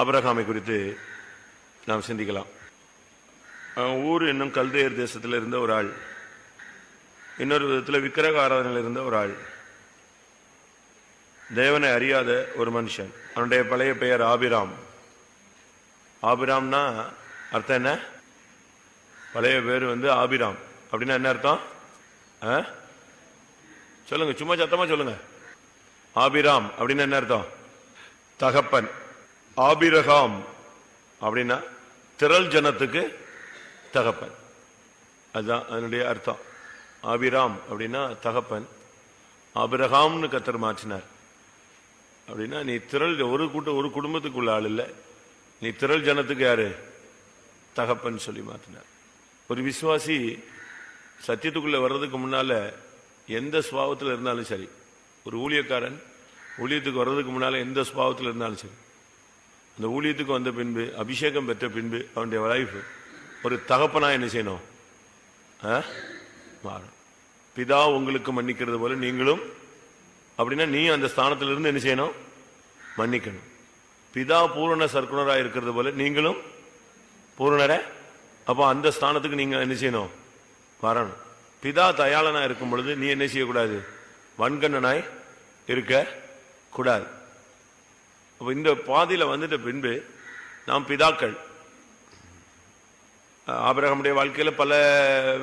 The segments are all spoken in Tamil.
ஆபிரகாமை குறித்து நாம் சிந்திக்கலாம். ஊர் என்னும் கல்தேயர் தேசத்தில் இருந்த ஒரு ஆள், இன்னொரு விதத்தில் விக்கிரக ஆராதனையில் இருந்த ஒரு ஆள், தேவனை அறியாத ஒரு மனுஷன். அவனுடைய பழைய பெயர் ஆபிராம். ஆபிராம்னா அர்த்தம் என்ன? பழைய பேர் ஆபிராம் அப்படின்னா என்ன அர்த்தம்? சொல்லுங்க, சும்மா சத்தமா சொல்லுங்க. ஆபிராம் அப்படின்னா என்ன அர்த்தம்? தகப்பன். ஆபிரகாம் அப்படின்னா திரள் ஜனத்துக்கு தகப்பன், அதுதான் அதனுடைய அர்த்தம். ஆபிராம் அப்படின்னா தகப்பன். ஆபிரகாம்னு கர்த்தர் மாற்றினார். அப்படின்னா நீ திரள் ஒரு குடும்பத்துக்குள்ள ஆள் இல்லை, நீ திரள் ஜனத்துக்கு யாரு? தகப்பன் சொல்லி மாற்றினார். ஒரு விசுவாசி சத்தியத்துக்குள்ள வர்றதுக்கு முன்னால எந்த சுபாவத்தில் இருந்தாலும் சரி, ஒரு ஊழியக்காரன் ஊழியத்துக்கு வர்றதுக்கு முன்னால எந்த சுபாவத்தில் இருந்தாலும் சரி, அந்த ஊழியத்துக்கு வந்த பின்பு, அபிஷேகம் பெற்ற பின்பு அவனுடைய லைஃப் ஒரு தகப்பனா என்ன செய்யணும்? மாறும். பிதா உங்களுக்கு மன்னிக்கிறது போல நீங்களும், அப்படின்னா நீ அந்த ஸ்தானத்திலிருந்து என்ன செய்யணும்? மன்னிக்கணும். பிதா பூரண சர்க்குணராக இருக்கிறது போல நீங்களும் பூரணர. அப்போ அந்த ஸ்தானத்துக்கு நீங்க என்ன செய்யணும்? வரணும். பிதா தயாளனா இருக்கும் பொழுது நீ என்ன செய்யக்கூடாது? வன்கண்ணனாய் இருக்க கூடாது. அப்போ இந்த பாதையில வந்துட்ட பின்பு நாம் பிதாக்கள். ஆபிரகாமுடைய வாழ்க்கையில பல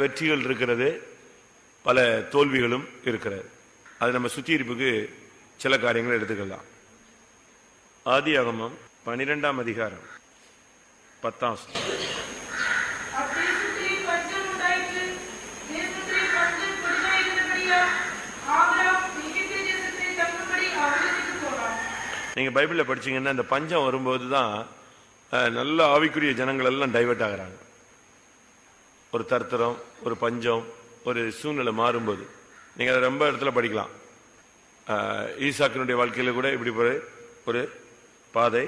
வெற்றிகள் இருக்கிறது, பல தோல்விகளும் இருக்கிறது. அது நம்ம சுத்தியிருப்புக்கு சில காரியங்கள் எடுத்துக்கலாம். ஆதியாகமம் 12ஆம் அதிகாரம் 10ஆம் நீங்க பைபிள்ல படிச்சீங்கன்னா இந்த பஞ்சம் வரும்போதுதான் நல்ல ஆவிக்குரிய ஜனங்கள் எல்லாம் டைவர்ட் ஆகிறாங்க. ஒரு தர்த்தரம், ஒரு பஞ்சம், ஒரு சூழ்நிலை மாறும்போது நீங்க அதை ரொம்ப இடத்துல படிக்கலாம். ஈசாக்கினுடைய வாழ்க்கையில கூட இப்படி ஒரு பாதை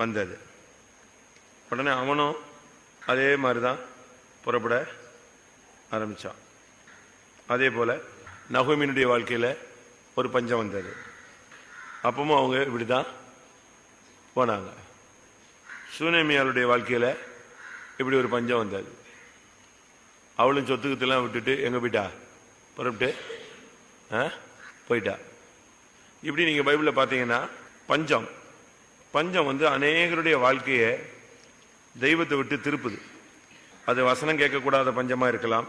வந்தது. உடனே அவனும் அதே மாதிரிதான் புறப்பட ஆரம்பிச்சான். அதே போல நகோமியினுடைய வாழ்க்கையில ஒரு பஞ்சம் வந்தது. அப்பவும் அவங்க இப்படிதான் போனாங்க. சூனேமியாளுடைய வாழ்க்கையில இப்படி ஒரு பஞ்சம் வந்தது. அவளும் சொத்துக்கத்தெல்லாம் விட்டுட்டு எங்க போயிட்டா? புறப்பட்டு போயிட்டா. இப்படி நீங்க பைபிள்ல பாத்தீங்கன்னா பஞ்சம் அநேகருடைய வாழ்க்கையை தெய்வத்தை விட்டு திருப்புது. அது வசனம் கேட்கக்கூடாத பஞ்சமா இருக்கலாம்,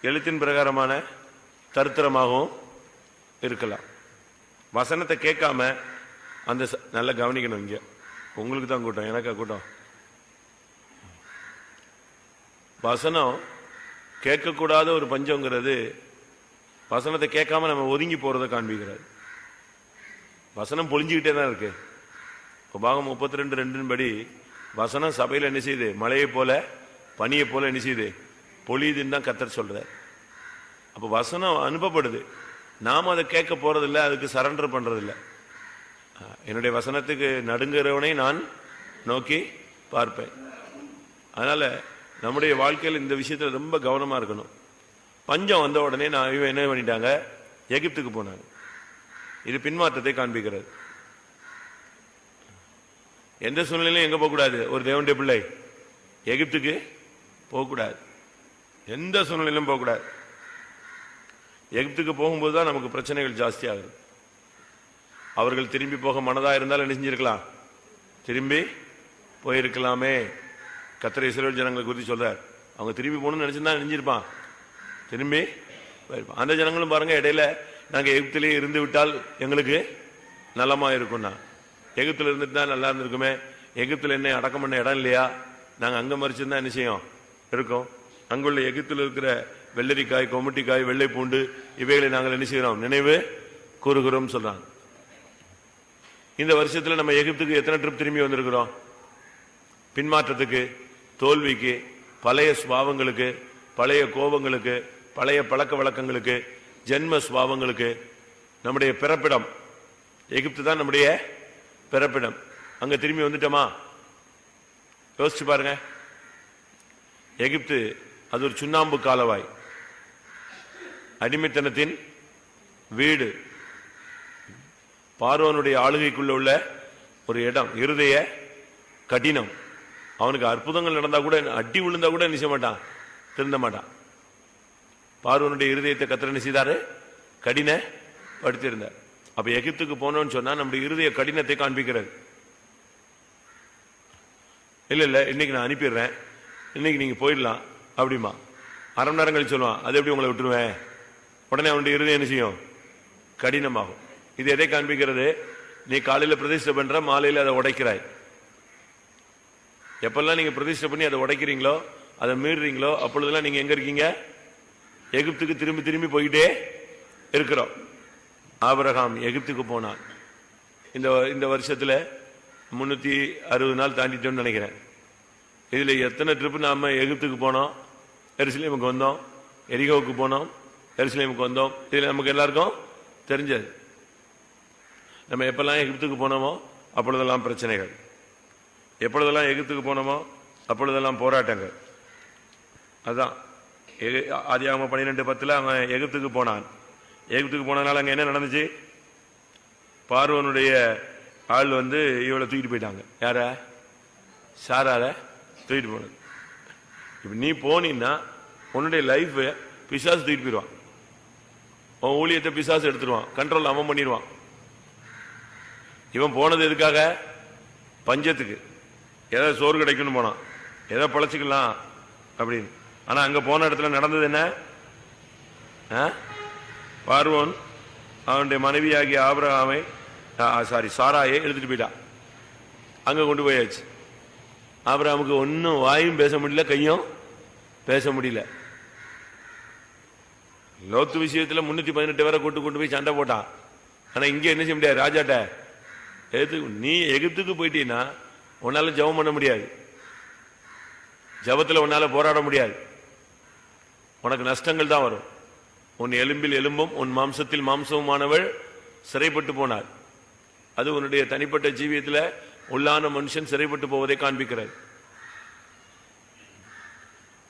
எழுத்தின் பிரகாரமான தரித்திரமாகவும் இருக்கலாம். வசனத்தை கேட்காம அந்த நல்லா கவனிக்கணும். இங்க உங்களுக்கு தான் கூட்டம், எனக்கா கூட்டம்? வசனம் கேட்கக்கூடாத ஒரு பஞ்சங்கிறது வசனத்தை கேட்காம நம்ம ஒதுங்கி போறதை காண்பிக்கிறார். வசனம் பொழிஞ்சுக்கிட்டே தான் இருக்கு. பாகம் 32:2 படி வசனம் சபையில் என்ன செய்யுது? மழையை போல பனியை போல என்ன செய்யுது? பொழியுதுன்னு தான் கர்த்தர் சொல்றார். அப்ப வசனம் அனுப்பப்படுது, நாம அதை கேட்க போறதில்லை, அதுக்கு சரண்டர் பண்றதில்லை. என்னுடைய வசனத்துக்கு நடுங்கிறவனை நான் நோக்கி பார்ப்பேன். அதனால நம்முடைய வாழ்க்கையில் இந்த விஷயத்துல ரொம்ப கவனமா இருக்கணும். பஞ்சம் வந்த உடனே நான் இவன் என்ன பண்ணிட்டாங்க? எகிப்துக்கு போனாங்க. இது பின்மாற்றத்தை காண்பிக்கிறது. எந்த சூழ்நிலையும் எங்க போகக்கூடாது? ஒரு தேவனுடைய பிள்ளை எகிப்துக்கு போகக்கூடாது, எந்த சூழ்நிலையிலும் போகக்கூடாது. எகிப்துக்கு போகும்போது தான் நமக்கு பிரச்சனைகள் ஜாஸ்தி ஆகுது. அவர்கள் திரும்பி போக மனதா இருந்தால் என்ன செஞ்சிருக்கலாம்? திரும்பி போயிருக்கலாமே. கர்த்தர் இஸ்ரவேல் ஜனங்களை குறித்து சொல்றார். அவங்க திரும்பி போகணும்னு நினைச்சிருந்தா நெஞ்சிருப்பான், திரும்பி போயிருப்பான். அந்த ஜனங்களும் பாருங்க, இடையில நாங்க எகிப்திலே இருந்து விட்டால் எங்களுக்கு நலமா இருக்கும்னா, எகிப்துல இருந்துட்டு தான் நல்லா இருந்திருக்குமே, எகிப்துல என்ன அடக்கம் பண்ண இடம் இல்லையா, நாங்க அங்க மறிச்சிருந்தா என்ன செய்யும் இருக்கும். அங்குள்ள எகிப்துல இருக்கிற வெள்ளரிக்காய், கொமட்டிக்காய், வெள்ளை பூண்டு இவைகளை நாங்கள் என்ன செய்கிறோம்? நினைவு கூறுகிறோம் சொல்றாங்க. இந்த வருஷத்துல நம்ம எகிப்துக்கு எத்தனை ட்ரிப் திரும்பி வந்திருக்கிறோம்? பின்மாற்றத்துக்கு, தோல்விக்கு, பழைய சுபாவங்களுக்கு, பழைய கோபங்களுக்கு, பழைய பழக்க வழக்கங்களுக்கு, ஜென்ம சுபாவங்களுக்கு. நம்முடைய பிறப்பிடம் எகிப்து தான் நம்முடைய பிறப்பிடம். அங்க திரும்பி வந்துட்டோமா? யோசிச்சு பாருங்க. எகிப்து அது ஒரு சுண்ணாம்பு காலவாய், அடிமைத்தனத்தின் வீடு, பார்வோனுடைய ஆளுகைக்குள்ள உள்ள ஒரு இடம், இருதய கடினம். அவனுக்கு அற்புதங்கள் நடந்தா கூட, அடி விழுந்தா கூட என்ன செய்ய மாட்டான், திருந்த மாட்டான். பார்வோனுடைய இருதயத்தை கர்த்தர் என்ன செய்தாரு, கடின படுத்திருந்தார். அப்ப எகிப்துக்கு போனோம்னு சொன்னா நம்முடைய இருதய கடினத்தை காண்பிக்கிறது. இல்ல இன்னைக்கு நான் அனுப்பிடுறேன், இன்னைக்கு நீங்க போயிடலாம் அப்படிமா. அரை மணி நேரம் கழிச்சு சொல்லுவான், அது எப்படி உங்களை விட்டுருவேன், உடனே அவனுடைய இருதயம் என்ன செய்யும், கடினமாகும். இது எதை காண்பிக்கிறது, நீ காலையில பிரதிஷ்டை பண்ற, மாலையில அதை உடைக்கிறாய். எப்பெல்லாம் நீங்க பிரதிஷ்டை பண்ணி அதை உடைக்கிறீங்களோ, அதை மீறுறீங்களோ, அப்பொழுதெல்லாம் நீங்க எங்க இருக்கீங்க, எகிப்துக்கு திரும்பி திரும்பி போயிட்டே இருக்கிறோம். ஆபிரகாம் எகிப்துக்கு போனான். இந்த வருஷத்துல 360 நாள் தாண்டிட்டோம்னு நினைக்கிறேன். இதுல எத்தனை ட்ரிப் நாம எகிப்துக்கு போனோம், எருசலேமுக்கு வந்தோம், எரிகோவுக்கு போனோம், எருசலேமுக்கு வந்தோம். இதுல நமக்கு எல்லாருக்கும் தெரிஞ்சது. நம்ம எப்பெல்லாம் எகிப்துக்கு போனோமோ அப்பொழுதெல்லாம் பிரச்சனைகள், எப்பொழுதெல்லாம் எகிப்துக்கு போனோமோ அப்பொழுதெல்லாம் போராட்டங்கள். அதுதான் ஆதியாகமம் 12:10 அவன் எகிப்துக்கு போனான். எகிப்துக்கு போனதுனால அங்க என்ன நடந்துச்சு, பார்வோனுடைய ஆள் இவளை தூக்கிட்டு போயிட்டாங்க. யார, சாரால தூக்கிட்டு போனது. இப்ப நீ போனீன்னா உன்னுடைய லைஃப் பிசாசு தூக்கிட்டு போயிடுவான். உன் ஊழியத்தை பிசாசு எடுத்துருவான், கண்ட்ரோல் அவன் பண்ணிடுவான். இவன் போனது எதுக்காக, பஞ்சத்துக்கு, ஏதோ சோறு கிடைக்கும்னு போனான், ஏதோ பழச்சிக்கலாம் அப்படின்னு. ஆனா அங்க போன இடத்துல நடந்தது என்ன, பார்வோன் அவனுடைய மனைவியாகிய ஆபிரகாமை சாராயை எடுத்துட்டு போயிட்டான். அங்க கொண்டு போயாச்சு. ஆபிரகாமுக்கு ஒன்னும் வாயும் பேச முடியல, கையும் பேச முடியல. லோத்து விஷயத்துல 318 பேரை கொண்டு போய் சண்டை போட்டான். ஆனா இங்க என்ன செய்ய முடியாது, ராஜாட்ட நீ எகிப்துக்கு போயிட்டீன்னா உன்னால ஜெபம் பண்ண முடியாது, ஜெபத்துல உன்னால போராட முடியாது, உனக்கு நஷ்டங்கள் தான் வரும். உன் எலும்பில் எலும்பும் உன் மாம்சத்தில் மாம்சமுமானவள் சிறைப்பட்டு போனாள். அது உன்னுடைய தனிப்பட்ட ஜீவியத்தில் உள்ளான மனுஷன் சிறைப்பட்டு போவதை காண்பிக்கிறது.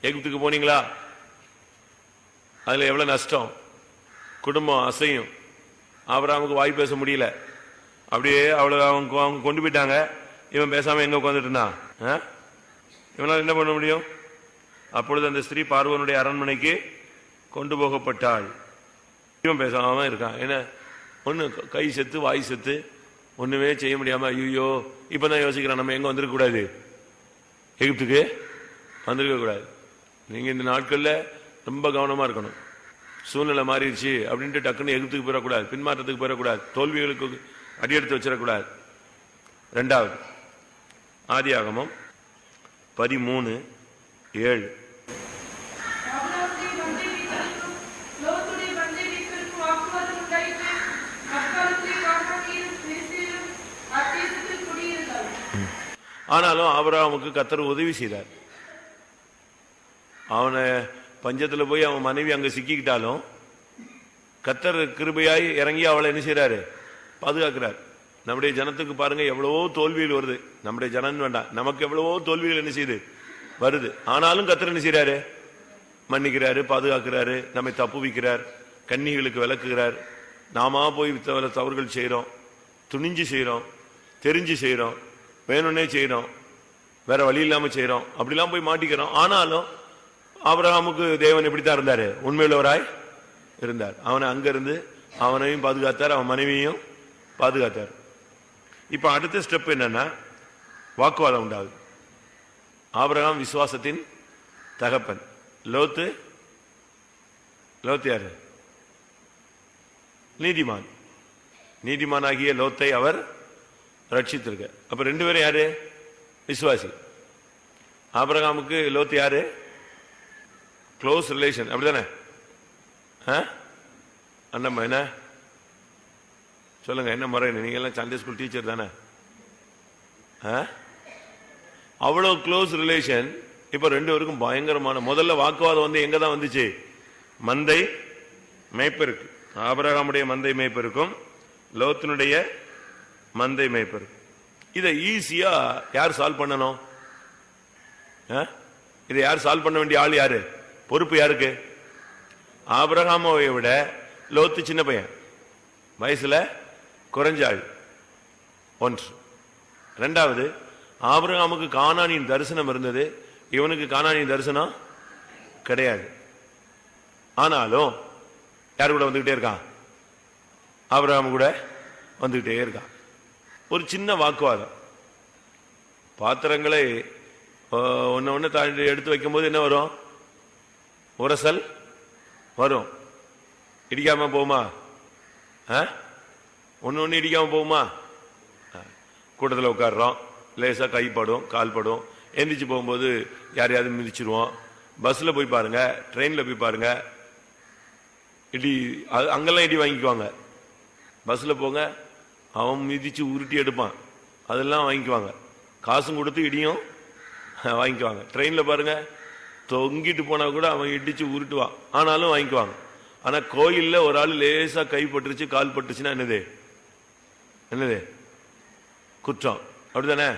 எகிப்துக்கு போனீங்களா, அதுல எவ்வளவு நஷ்டம், குடும்பம் அசையும். ஆபிரகாமுக்கு வாய் பேச முடியல, அப்படியே அவங்க கொண்டு போயிட்டாங்க. இவன் பேசாம எங்க உட்காந்துட்டு இருந்தான், இவனால என்ன பண்ண முடியும். அப்பொழுது அந்த ஸ்திரீ பார்வோனுடைய அரண்மனைக்கு கொண்டு போகப்பட்டாள். இவன் பேசாம இருக்கான். என்ன ஒண்ணு கை செத்து வாய் செத்து ஒண்ணுமே செய்ய முடியாம, ஐயோ இப்பதான் யோசிக்கிறான், நம்ம எங்க வந்திருக்க கூடாது, எகிப்துக்கு வந்திருக்க கூடாது. நீங்க இந்த நாட்கள்ல ரொம்ப கவனமா இருக்கணும். சூழ்நிலை மாறிடுச்சு அப்படின்ட்டு டக்குன்னு எகிப்துக்கு போயிடக்கூடாது, பின்மாற்றத்துக்கு போயிடக்கூடாது, தோல்விகளுக்கு அடியெடுத்து வச்சிடக்கூடாது. 2வது ஆதியாகமம் 13:7. ஆனாலும் ஆபிரகாமுக்கு கர்த்தர் உதவி செய்தார். அவனை பஞ்சத்துல போய் அவன் மனைவி அங்க சிக்கிக்கிட்டாலும் கர்த்தர் கிருபையாய் இறங்கி அவளை என்ன செய்யறாரு, பாதுகாக்கிறார். நம்முடைய ஜனத்துக்கு பாருங்க எவ்வளவோ தோல்வியில் வருது. நம்முடைய ஜனம் வேண்டாம், நமக்கு எவ்வளவோ தோல்விகள் என்ன செய்யுது, வருது. ஆனாலும் கர்த்தர் என்ன செய்யறாரு, மன்னிக்கிறாரு, பாதுகாக்கிறாரு, நம்மை தப்புவிக்கிறார், கன்னிகளுக்கு விளக்குகிறார். நாம போய் தவறுகள் செய்யறோம், துணிஞ்சு செய்யறோம், தெரிஞ்சு செய்யறோம், வேணும்னே செய்யறோம், வேற வழி இல்லாம செய்யறோம், அப்படிலாம் போய் மாட்டிக்கிறோம். ஆனாலும் ஆபிரகாமுக்கு தேவன் எப்படித்தான் இருந்தாரு, உண்மையுள்ளவராய் இருந்தார். அவனை அங்க இருந்து அவனையும் பாதுகாத்தார், அவன் மனைவியையும் பாதுகாத்தார். இப்ப அடுத்த ஸ்டெப் என்னன்னா, வாக்குவாதம் உண்டாகுது. ஆபிரகாம் விசுவாசத்தின் தகப்பன், லோத்து யாரு, நீதிமான். நீதிமானாகிய லோத்தை அவர் ரட்சித்திருக்க. அப்ப 2 பேரும் யாரு, விசுவாசி. ஆபிரகாமுக்கு லோத்து யாரு, க்ளோஸ் ரிலேஷன், அப்படிதானே? அண்ணம்மா என்ன சொல்லுங்க, என்ன முறை, நீங்க எல்லாம் சண்டே ஸ்கூல் டீச்சர் தானே? அவ்வளவு க்ளோஸ் ரிலேஷன். இப்ப 2 பேருக்கும் பயங்கரமான முதல்ல வாக்குவாதம் எங்க தான் வந்துச்சு, மந்தை மேய்ப்பருக்கு. ஆபிரகாமுடைய மந்தை மேய்ப்பருக்கும் லோத்தினுடைய மந்தை மேய்ப்பருக்கு. இதை ஈஸியா யார் சால்வ் பண்ணணும், இதை யார் சால்வ் பண்ண வேண்டிய ஆள் யாரு, பொறுப்பு யாருக்கு? ஆபிரகாமை விட லோத்து சின்ன பையன், வயசுல குறைஞ்ச ஆள். 1. 2வது ஆபிரகாமுக்கு கானானின் தரிசனம் இருந்தது, இவனுக்கு கானானின் தரிசனம் கிடையாது. ஆனாலும் யாரு கூட வந்துகிட்டே இருக்கான்? ஆபிரகாம் கூட வந்துகிட்டே இருக்கான். ஒரு சின்ன வாக்குவாதம். பாத்திரங்களை ஒன்னு தாண்டி எடுத்து வைக்கும் போது என்ன வரும்? உரசல் வரும். இடிக்காம போகுமா? ஒன்னு இடிக்காம போகுமா? கூட்டத்தில் உட்காடுறோம், லேசா கைப்படும், கால்படும். எந்திரிச்சு போகும்போது யாரையாவது மிதிச்சிருவோம். பஸ்ல போய் பாருங்க, ட்ரெயின்ல போய் பாருங்க, இடி அங்கெல்லாம் இடி வாங்கிக்குவாங்க. பஸ்ல போங்க, அவன் மிதிச்சு உருட்டி எடுப்பான், அதெல்லாம் வாங்கிக்குவாங்க. காசும் கொடுத்து இடியும் வாங்கிக்குவாங்க. ட்ரெயின்ல பாருங்க, தொங்கிட்டு போனா கூட அவன் இடிச்சு உருட்டுவான், ஆனாலும் வாங்கிக்குவாங்க. ஆனா கோயில்ல ஒரு ஆள் லேசா கைப்பட்டுருச்சு, கால் பட்டுச்சுன்னா என்னது? என்னது? குற்றம். அப்படித்தானே?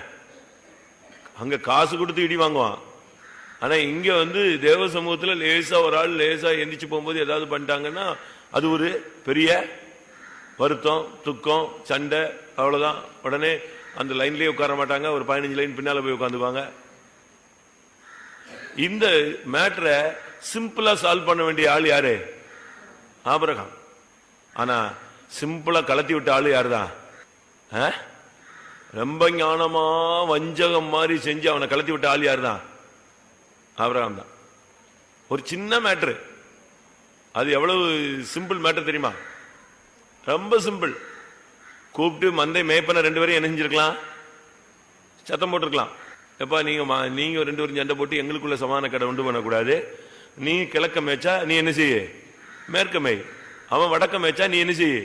அங்க காசு கொடுத்து இடி வாங்குவான். ஆனா இங்க தேவ சமூகத்துல லேசா ஒரு ஆள் லேசா எந்திரிச்சு போகும்போது ஏதாவது பண்ணிட்டாங்கன்னா அது ஒரு பெரிய வருத்தம், துக்கம், சண்டை, அவ்வளவுதான். உடனே அந்த லைன்லயே உட்கார மாட்டாங்க, ஒரு 15 லைன் பின்னால போய் உட்காந்துவாங்க. இந்த மேட்டரை சிம்பிளா சால்வ் பண்ண வேண்டிய ஆள் யாரு? ஆபிரகாம். ஆனா சிம்பிளா கலத்தி விட்ட ஆளு யாருதான்? ரொம்ப ஞானமா வஞ்சகம் மாதிரி செஞ்சு அவனை கலத்தி விட்ட ஆள் யாருதான்? ஆபிரகாம் தான். ஒரு சின்ன மேட்ரு, அது எவ்வளவு சிம்பிள் மேட்டர் தெரியுமா? ரொம்ப சிம்பிள். கூப்பிட்டு மந்தை மேய்ப்பன 2 பேரும் என்ன செஞ்சிருக்கலாம்? சத்தம் போட்டிருக்கலாம். எப்பா நீங்க 2 பேரும் சண்டை போட்டு எங்களுக்குள்ள சமான கடை உண்டு பண்ணக்கூடாது. நீ கிழக்க மேய்ச்சா நீ என்ன செய்ய? மேற்க மேய். அவன் வடக்க மேய்ச்சா நீ என்ன செய்ய?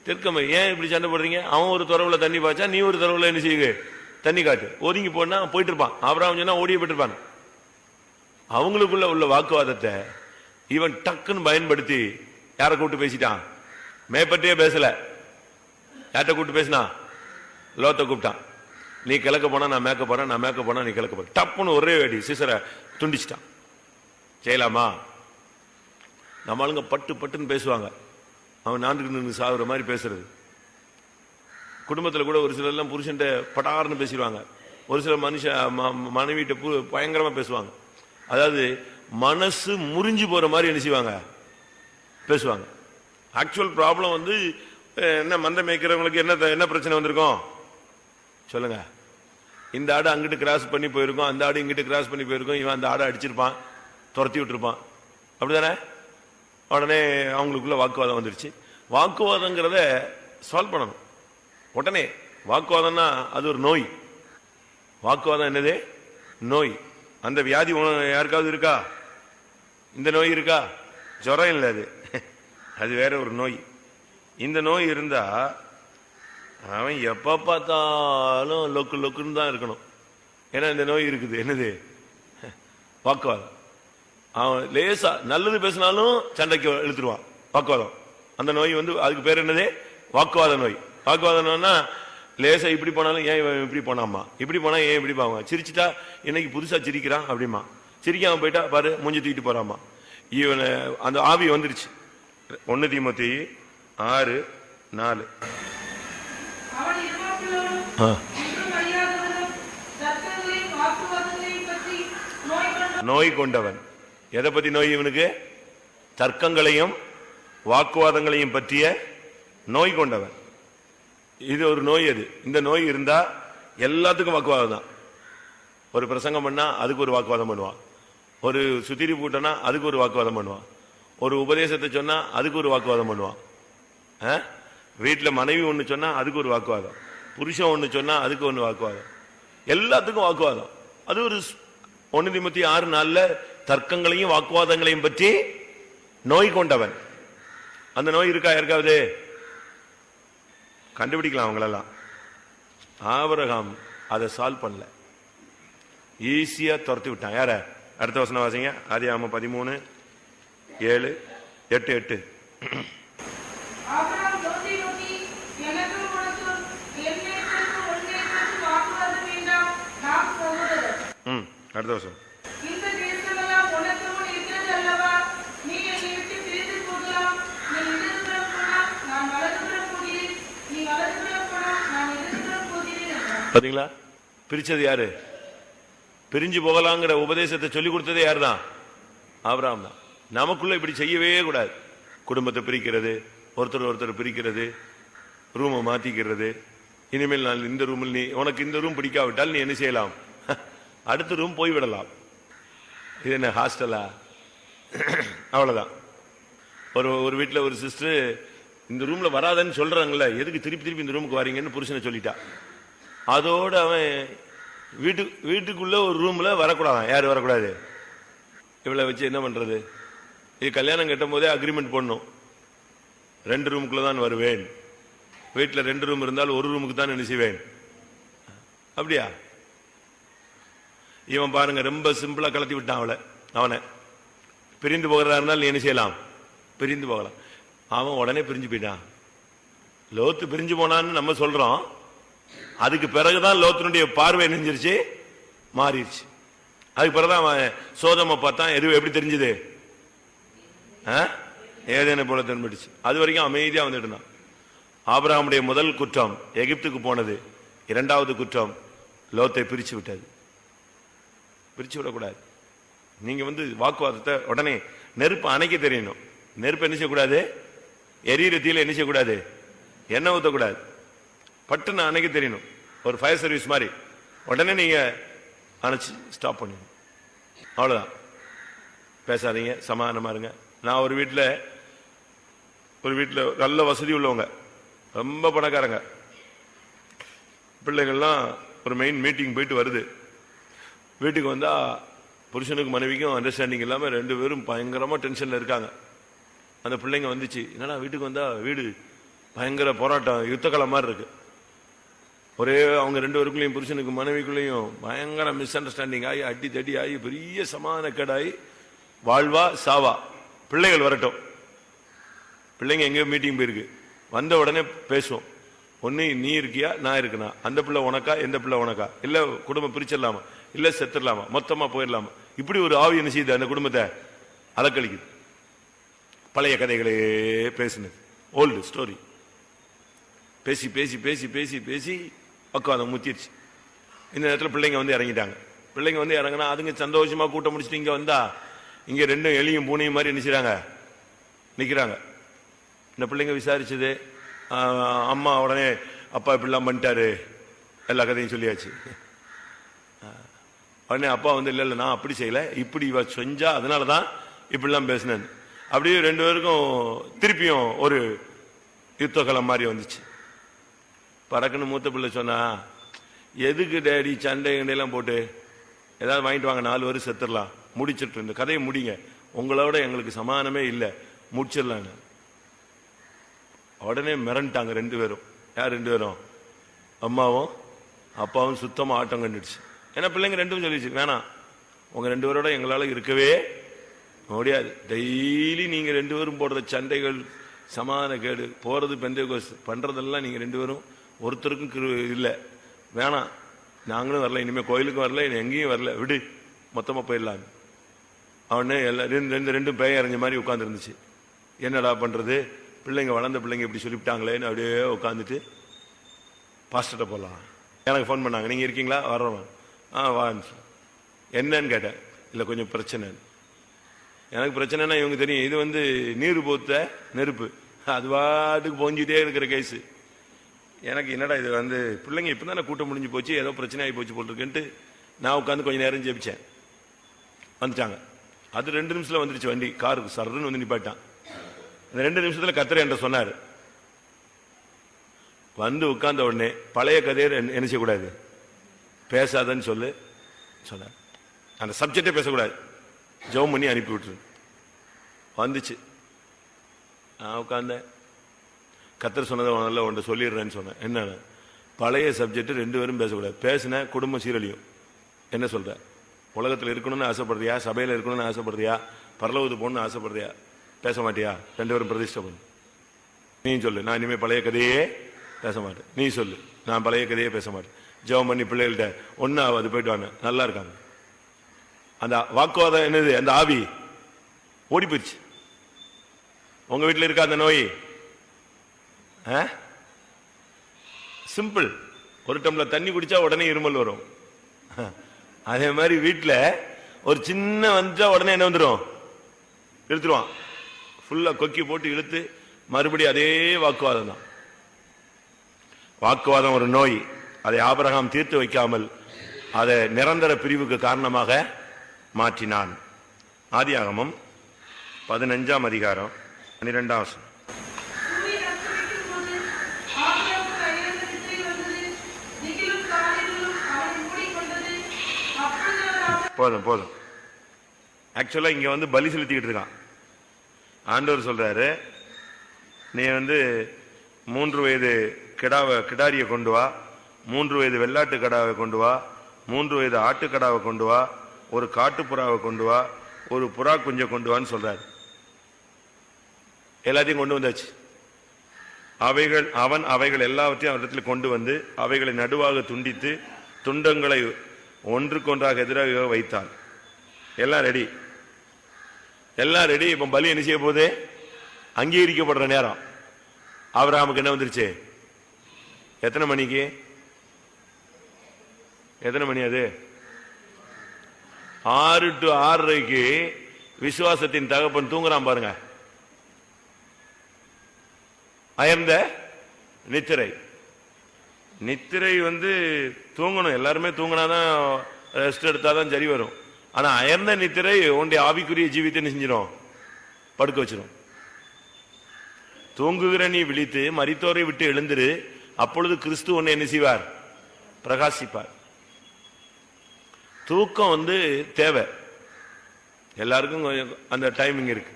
தெற்க மேய். ஏன் இப்படி சண்டை போடுறீங்க? அவன் ஒரு துறவுல தண்ணி பாய்ச்சா நீ ஒரு துறவுல என்ன செய்ய? தண்ணி காட்டு. ஒதுங்கி போனா போயிட்டு இருப்பான். ஆபிரகாம் சொன்னா ஓடிய போயிட்டு இருப்பான். அவங்களுக்குள்ள உள்ள வாக்குவாதத்தை இவன் டக்குன்னு பயன்படுத்தி யாரை கூப்பிட்டு பேசிட்டான்? மேற்பட்டே பேசல. யார்கிட்ட கூப்பிட்டு பேசினா? லோத்தை கூப்பிட்டான். நீ கிழக்க போனா நான் மேக்க போறேன், நான் மேக்க போனா நீ கிழக்க போற. டப்புன்னு ஒரே வேடி சிசரை துண்டிச்சிட்டான். செய்யலாமா? நம்ம ஆளுங்க பட்டு பட்டுன்னு பேசுவாங்க. அவன் நான்கு நின்று சாகுற மாதிரி பேசுறது. குடும்பத்தில் கூட ஒரு சிலர் எல்லாம் புருஷன் படார்னு பேசிடுவாங்க. ஒரு சில மனைவிட்ட பயங்கரமா பேசுவாங்க. அதாவது மனசு முறிஞ்சு போற மாதிரி என்ன செய்வாங்க? பேசுவாங்க. ஆக்சுவல் ப்ராப்ளம் என்ன, மந்தை மேய்க்கிறவங்களுக்கு என்ன பிரச்சனை வந்திருக்கும் சொல்லுங்க? இந்த ஆடு அங்கிட்டு கிராஸ் பண்ணி போயிருக்கும், அந்த ஆடு இங்கிட்டு கிராஸ் பண்ணி போயிருக்கும். இவன் அந்த ஆடை அடிச்சிருப்பான், துரத்தி விட்டுருப்பான். அப்படிதானே? உடனே அவங்களுக்குள்ள வாக்குவாதம் வந்துருச்சு. வாக்குவாதங்கிறத சால்வ் பண்ணணும் உடனே. வாக்குவாதம்னா அது ஒரு நோய். வாக்குவாதம் என்னது? நோய். அந்த வியாதி யாருக்காவது இருக்கா? இந்த நோய் இருக்கா? ஜுரம் இல்லை, அது வேற ஒரு நோய். இந்த நோய் இருந்தா அவன் எப்ப பார்த்தாலும் லொக்கு லொக்குன்னு தான் இருக்கணும். ஏன்னா இந்த நோய் இருக்குது. என்னது? வாக்குவாதம். அவன் லேசா நல்லது பேசினாலும் சண்டைக்கு இழுத்துருவான். வாக்குவாதம். அந்த நோய் அதுக்கு பேர் என்னது? வாக்குவாத நோய். வாக்குவாத நோய்னா லேசா இப்படி போனாலும் ஏன் இப்படி போனாமா, இப்படி போனா ஏன் இப்படி போவாங்க, சிரிச்சுட்டா இன்னைக்கு புதுசா சிரிக்கிறான் அப்படிமா, சிரிக்காம போயிட்டா பாரு மூஞ்சி தூக்கிட்டு போறாமா. இவனை அந்த ஆவி வந்துருச்சு. 1 தீமோத்தேயு 6:4. நோய் கொண்டவன். எதை பத்தி நோய் இவனுக்கு? தர்க்கங்களையும் வாக்குவாதங்களையும் பற்றிய நோய் கொண்டவன். இது ஒரு நோய். அது இந்த நோய் இருந்தா எல்லாத்துக்கும் வாக்குவாதம் தான். ஒரு பிரசங்கம் பண்ணா அதுக்கு ஒரு வாக்குவாதம் பண்ணுவான். ஒரு சுத்திரி பூட்டனா அதுக்கு ஒரு வாக்குவாதம் பண்ணுவான். ஒரு உபதேசத்தை சொன்னா அதுக்கு ஒரு வாக்குவாதம் பண்ணுவான். வீட்டுல மனைவி ஒண்ணு சொன்னா அதுக்கு ஒரு வாக்குவாதம், புருஷன் ஒண்ணு சொன்னா அதுக்கு ஒண்ணு வாக்குவாதம், எல்லாத்துக்கும் வாக்குவாதம். அது ஒரு 1 தீமோத்தேயு 6:4 தர்க்கங்களையும் வாக்குவாதங்களையும் பற்றி நோய் கொண்டவன். அந்த நோய் இருக்கா யாருக்காவது? கண்டுபிடிக்கலாம் அவங்களெல்லாம். ஆபிரகாம் அதை சால்வ் பண்ணல, ஈஸியா துரத்தி விட்டான். யார? அடுத்த வசனம் வாசிங்க. ஆதியாகமம் 13:7-8. அடுத்த வருஷம். பாத்தீங்களா? பிரிச்சது யாரு? பிரிஞ்சு போகலாங்கிற உபதேசத்தை சொல்லி கொடுத்ததே யாரு தான்? ஆபிரகாம் தான். நமக்குள்ள இப்படி செய்யவே கூடாது. குடும்பத்தை பிரிக்கிறது, ஒருத்தர் பிரிக்கிறது, ரூமை மாத்திக்கிறது. இனிமேல் நான் இந்த ரூமில், நீ உனக்கு இந்த ரூம் பிடிக்காவிட்டால் நீ என்ன செய்யலாம்? அடுத்த ரூம் போய்விடலாம். இது என்ன ஹாஸ்டலா? அவ்வளவுதான். ஒரு வீட்டில் ஒரு சிஸ்டர் இந்த ரூம்ல வராதன்னு சொல்றாங்கல்ல, எதுக்கு திருப்பி திருப்பி இந்த ரூமுக்கு வரீங்கன்னு புருஷனை சொல்லிட்டா. அதோட அவன் வீட்டுக்குள்ள ஒரு ரூம்ல வரக்கூடாதான். யாரு வரக்கூடாது? இவளை வச்சு என்ன பண்றது? இது கல்யாணம் கட்டும் போதே அக்ரிமெண்ட் போடணும். 2 ரூமுக்குள்ள தான் வருவேன். வீட்டில் 2 ரூம் இருந்தால் ஒரு ரூமுக்கு தான் என்ன செய்வேன்? அப்படியா? இவன் பாருங்க ரொம்ப சிம்பிளா கலத்தி விட்டான் அவனை. பிரிந்து போகிறதா இருந்தால் நீ என்ன செய்யலாம்? பிரிந்து போகலாம். அவன் உடனே பிரிஞ்சு போயிட்டான். லோத்து பிரிஞ்சு போனான்னு நம்ம சொல்றோம். அதுக்கு பிறகுதான் லோத்தினுடைய பார்வை நெஞ்சிருச்சு, மாறிடுச்சு. அதுக்கு பிறகுதான் அவன் சோதமை பார்த்தான். எப்படி தெரிஞ்சது? ஏதேனை போல தென்பட்டுச்சு. அது வரைக்கும் அமைதியா வந்துட்டு இருந்தான். ஆபிரகாமுடைய முதல் குற்றம் எகிப்துக்கு போனது. 2வது குற்றம் லோத்தை பிரிச்சு விட்டது. பிரிச்சு விடக்கூடாது. நீங்க வாக்குவாதத்தை உடனே நெருப்பு அணைக்க தெரியணும். நெருப்பு என்ன செய்யக்கூடாது? எரியிற தீயில என்ன செய்யக்கூடாது? எண்ணெய் ஊற்றக்கூடாது. பட்டுன்னு அணைக்க தெரியணும். ஒரு ஃபயர் சர்வீஸ் மாதிரி உடனே நீங்க அணைச்சு ஸ்டாப் பண்ணிடணும். அவ்வளவுதான். பேசாதீங்க, சமாதானமா இருங்க. நான் ஒரு வீட்டில் நல்ல வசதி உள்ளவங்க, ரொம்ப பணக்காரங்க, பிள்ளைகள்லாம் ஒரு மெயின் மீட்டிங் போயிட்டு வருது. வீட்டுக்கு வந்தா புருஷனுக்கு மனைவிக்கும் அண்டர்ஸ்டாண்டிங் இல்லாம 2 பேரும் பயங்கரமா டென்ஷன்ல இருக்காங்க. அந்த பிள்ளைங்க வந்துச்சு, என்னடா வீட்டுக்கு வந்தா வீடு பயங்கர போராட்டம், யுத்தகாலம் மாதிரி இருக்கு. ஒரே அவங்க 2 பேருக்குள்ளேயும் புருஷனுக்கு மனைவிக்குள்ளேயும் பயங்கர மிஸ் அண்டர்ஸ்டாண்டிங் ஆகி அடி தடி ஆகி பெரிய சமாதான கேடாகி வாழ்வா சாவா. பிள்ளைகள் வரட்டும். பிள்ளைங்க எங்கேயோ மீட்டிங் போயிருக்கு. வந்த உடனே பேசுவோம். ஒன்னு நீ இருக்கியா, நான் இருக்கனா, அந்த பிள்ளை உனக்கா, எந்த பிள்ளை உனக்கா, இல்ல குடும்பம் பிரிச்சிடலாமா, இல்ல செத்துடலாமா, மொத்தமா போயிடலாமா. இப்படி ஒரு ஆவி என்ன செய்யுது? அந்த குடும்பத்தை அலக்கழிக்குது. பழைய கதைகளே பேசுனது, ஓல்டு ஸ்டோரி பேசி பேசி பேசி பேசி பேசி பக்குவாதம் முத்திருச்சு. இந்த நேரத்தில் பிள்ளைங்க இறங்கிட்டாங்க. பிள்ளைங்க இறங்கினா அதுங்க சந்தோஷமா கூட்டம் முடிச்சுட்டு இங்க வந்தா இங்க 2 எலியும் பூனையும் மாதிரி என்ன செய்றாங்க? நிக்கிறாங்க. இந்த பிள்ளைங்க விசாரிச்சது, அம்மா உடனே அப்பா இப்படிலாம் பண்ணிட்டாரு, எல்லா கதையும் சொல்லியாச்சு. உடனே அப்பா இல்ல நான் அப்படி செய்யல, இப்படி இவ செஞ்சா அதனாலதான் இப்படிலாம் பேசினேன். அப்படியே 2 பேருக்கும் திருப்பியும் ஒரு யுத்தகலம் மாதிரி வந்துச்சு. பறக்குன்னு மூத்த பிள்ளை சொன்னா, எதுக்கு டேடி சண்டை கண்டையெல்லாம் போட்டு ஏதாவது வாங்கிட்டு வாங்க, 4 வருஷம் செத்துடலாம், முடிச்சிட்டு இந்த கதையை முடிங்க, உங்களோட எங்களுக்கு சமாதானமே இல்லை, முடிச்சிடலான்னு. உடனே மிரண்டாங்க 2 பேரும். யார் 2 பேரும்? அம்மாவும் அப்பாவும் சுத்தமா ஆட்டம் கண்டுடுச்சு. ஏன்னா பிள்ளைங்க 2ம் சொல்லிச்சு, வேணாம், உங்க 2 பேரோட எங்களால இருக்கவே முடியாது. டெய்லி நீங்க 2 பேரும் போடுற சண்டைகள், சமாதான கேடு, போறது பெந்தேகோஸ்து பண்றதெல்லாம் நீங்க 2 பேரும் ஒருத்தருக்கும் இல்லை, வேணாம், நாங்களும் வரல, இனிமே கோயிலுக்கும் வரல, எங்கேயும் வரல, விடு, மொத்தமா போயிடலாம். அவனே எல்லாம் 2 பேய் அறிஞ்ச மாதிரி உட்கார்ந்து இருந்துச்சு. என்னடா பண்றது, பிள்ளைங்க வளர்ந்த பிள்ளைங்க இப்படி சொல்லிவிட்டாங்களேன்னு அப்படியே உட்காந்துட்டு பாஸ்டர்ட்ட போகலாம். எனக்கு ஃபோன் பண்ணாங்க, நீங்க இருக்கீங்களா, வர்றோம். வான்னு. என்னன்னு கேட்டேன். இல்லை கொஞ்சம் பிரச்சனை. எனக்கு பிரச்சனைனா இவங்க தெரியும், இது நீர் போத்த நெருப்பு, அது பாட்டுக்கு போஞ்சிட்டே இருக்கிற கேஸ். எனக்கு என்னடா இது பிள்ளைங்க இப்பதானே கூட்டம் முடிஞ்சு போச்சு, ஏதோ பிரச்சனை ஆகி போச்சு போல் இருக்குன்ட்டு நான் உட்காந்து கொஞ்சம் நேரம் ஜெபிச்சேன். வந்துட்டாங்க. அது 2 நிமிஷத்துல வந்துருச்சு. வண்டி காருக்கு சர்ன்னு நிப்பாட்டான். அந்த 2 நிமிஷத்துல கர்த்தர் என்ற சொன்னாரு. உட்கார்ந்த உடனே பழைய கதையை என்ன செய்யக்கூடாது, பேசாதன்னு சொன்னார். அந்த சப்ஜெக்டே பேசக்கூடாது, ஜெபம் பண்ணி அனுப்பி விட்டுரு. வந்துச்சு. நான் உட்கார்ந்தேன். கர்த்தர் சொன்னதை நல்லா ஒன்று சொல்லிடுறேன்னு சொன்னேன். என்னன்னு, பழைய சப்ஜெக்ட் 2 பேரும் பேசக்கூடாது. பேசின குடும்பம் சீரழியும். என்ன சொல்ற, உலகத்தில் இருக்கணும்னு ஆசைப்படுறியா, சபையில் இருக்கணும்னு ஆசைப்படுறியா, பரலோகத்துக்கு போகணும்னு ஆசைப்படுறியா, பேச மாட்டியா? 2 பேரும் பிரதிஷ்டை பண்ணு. நீ சொல்லு, நான் இனிமேல் பழைய கதையே பேச மாட்டேன். நீ சொல்லு, நான் பழைய கதையே பேச மாட்டேன். ஜெபம் பண்ணி பிள்ளைகள்கிட்ட ஒன்னு அது போயிட்டு வாங்க, நல்லா இருக்காங்க. அந்த வாக்குவாதம் என்னது, அந்த ஆவி ஓடி போயிடுச்சு. உங்க வீட்டில் இருக்கா அந்த நோய்? சிம்பிள். ஒரு டம்ளர் தண்ணி குடிச்சா உடனே இருமல் வரும். அதே மாதிரி வீட்டுல ஒரு சின்ன வந்துட்டா உடனே என்ன வந்துடும், இழுத்துருவான். ஃபுல்லா கொக்கி போட்டு இழுத்து மறுபடியும் அதே வாக்குவாதம் தான். வாக்குவாதம் ஒரு நோய். அதை ஆபிரகாம் தீர்த்து வைக்காமல் அதை நிரந்தர பிரிவுக்கு காரணமாக மாற்றினான். ஆதியாகமம் 15ஆம் அதிகாரம் 12ஆம் வசனம். போதும் போதும். ஆக்சுவலா இங்க வந்து பலி செலுத்திக்கிட்டு இருக்கான். ஆண்டவர் சொல்றாரு, நீ 3 வயது கிடாரியை கொண்டு வா, 3 வயது வெள்ளாட்டு கடாவை கொண்டு வா, 3 வயது ஆட்டுக்கடாவை கொண்டு வா, ஒரு காட்டுப்புறாவை கொண்டு வா, ஒரு புறா குஞ்சை கொண்டு வான்னு சொல்றாரு. எல்லாத்தையும் கொண்டு வந்தாச்சு. அவன் அவைகள் எல்லாவற்றையும் அவரிடத்துல கொண்டு வந்து அவைகளை நடுவாக துண்டித்து துண்டங்களை ஒன்றுக்கொன்றாக எதிராக வைத்தான். எல்லாம் ரெடி, எல்லாம் ரெடி. இப்ப பலி என்ன செய்ய போதே அங்கீகரிக்கப்படுற நேரம். ஆபிரகாமுக்கு என்ன வந்துருச்சு? எத்தனை மணிக்கு? எத்தனை மணி அது? 6 to 6:30 விசுவாசத்தின் தகப்பன் தூங்குறான் பாருங்க. அயர்ந்த நித்திரை. நித்திரை தூங்கணும். எல்லாருமே தூங்கினாதான், ரெஸ்ட் எடுத்தாதான் சரி வரும். ஆனா அயர்ந்த நித்திரை உன்னுடைய ஆவிக்குரிய ஜீவித்தை செஞ்சிடும், படுக்க வச்சிடும். தூங்குகிற நீ விழித்து மரித்தோரை விட்டு எழுந்திரு, அப்பொழுது கிறிஸ்து உன்னை என்ன செய்வார்? பிரகாசிப்பார். தூக்கம் தேவை எல்லாருக்கும், அந்த டைமிங் இருக்கு.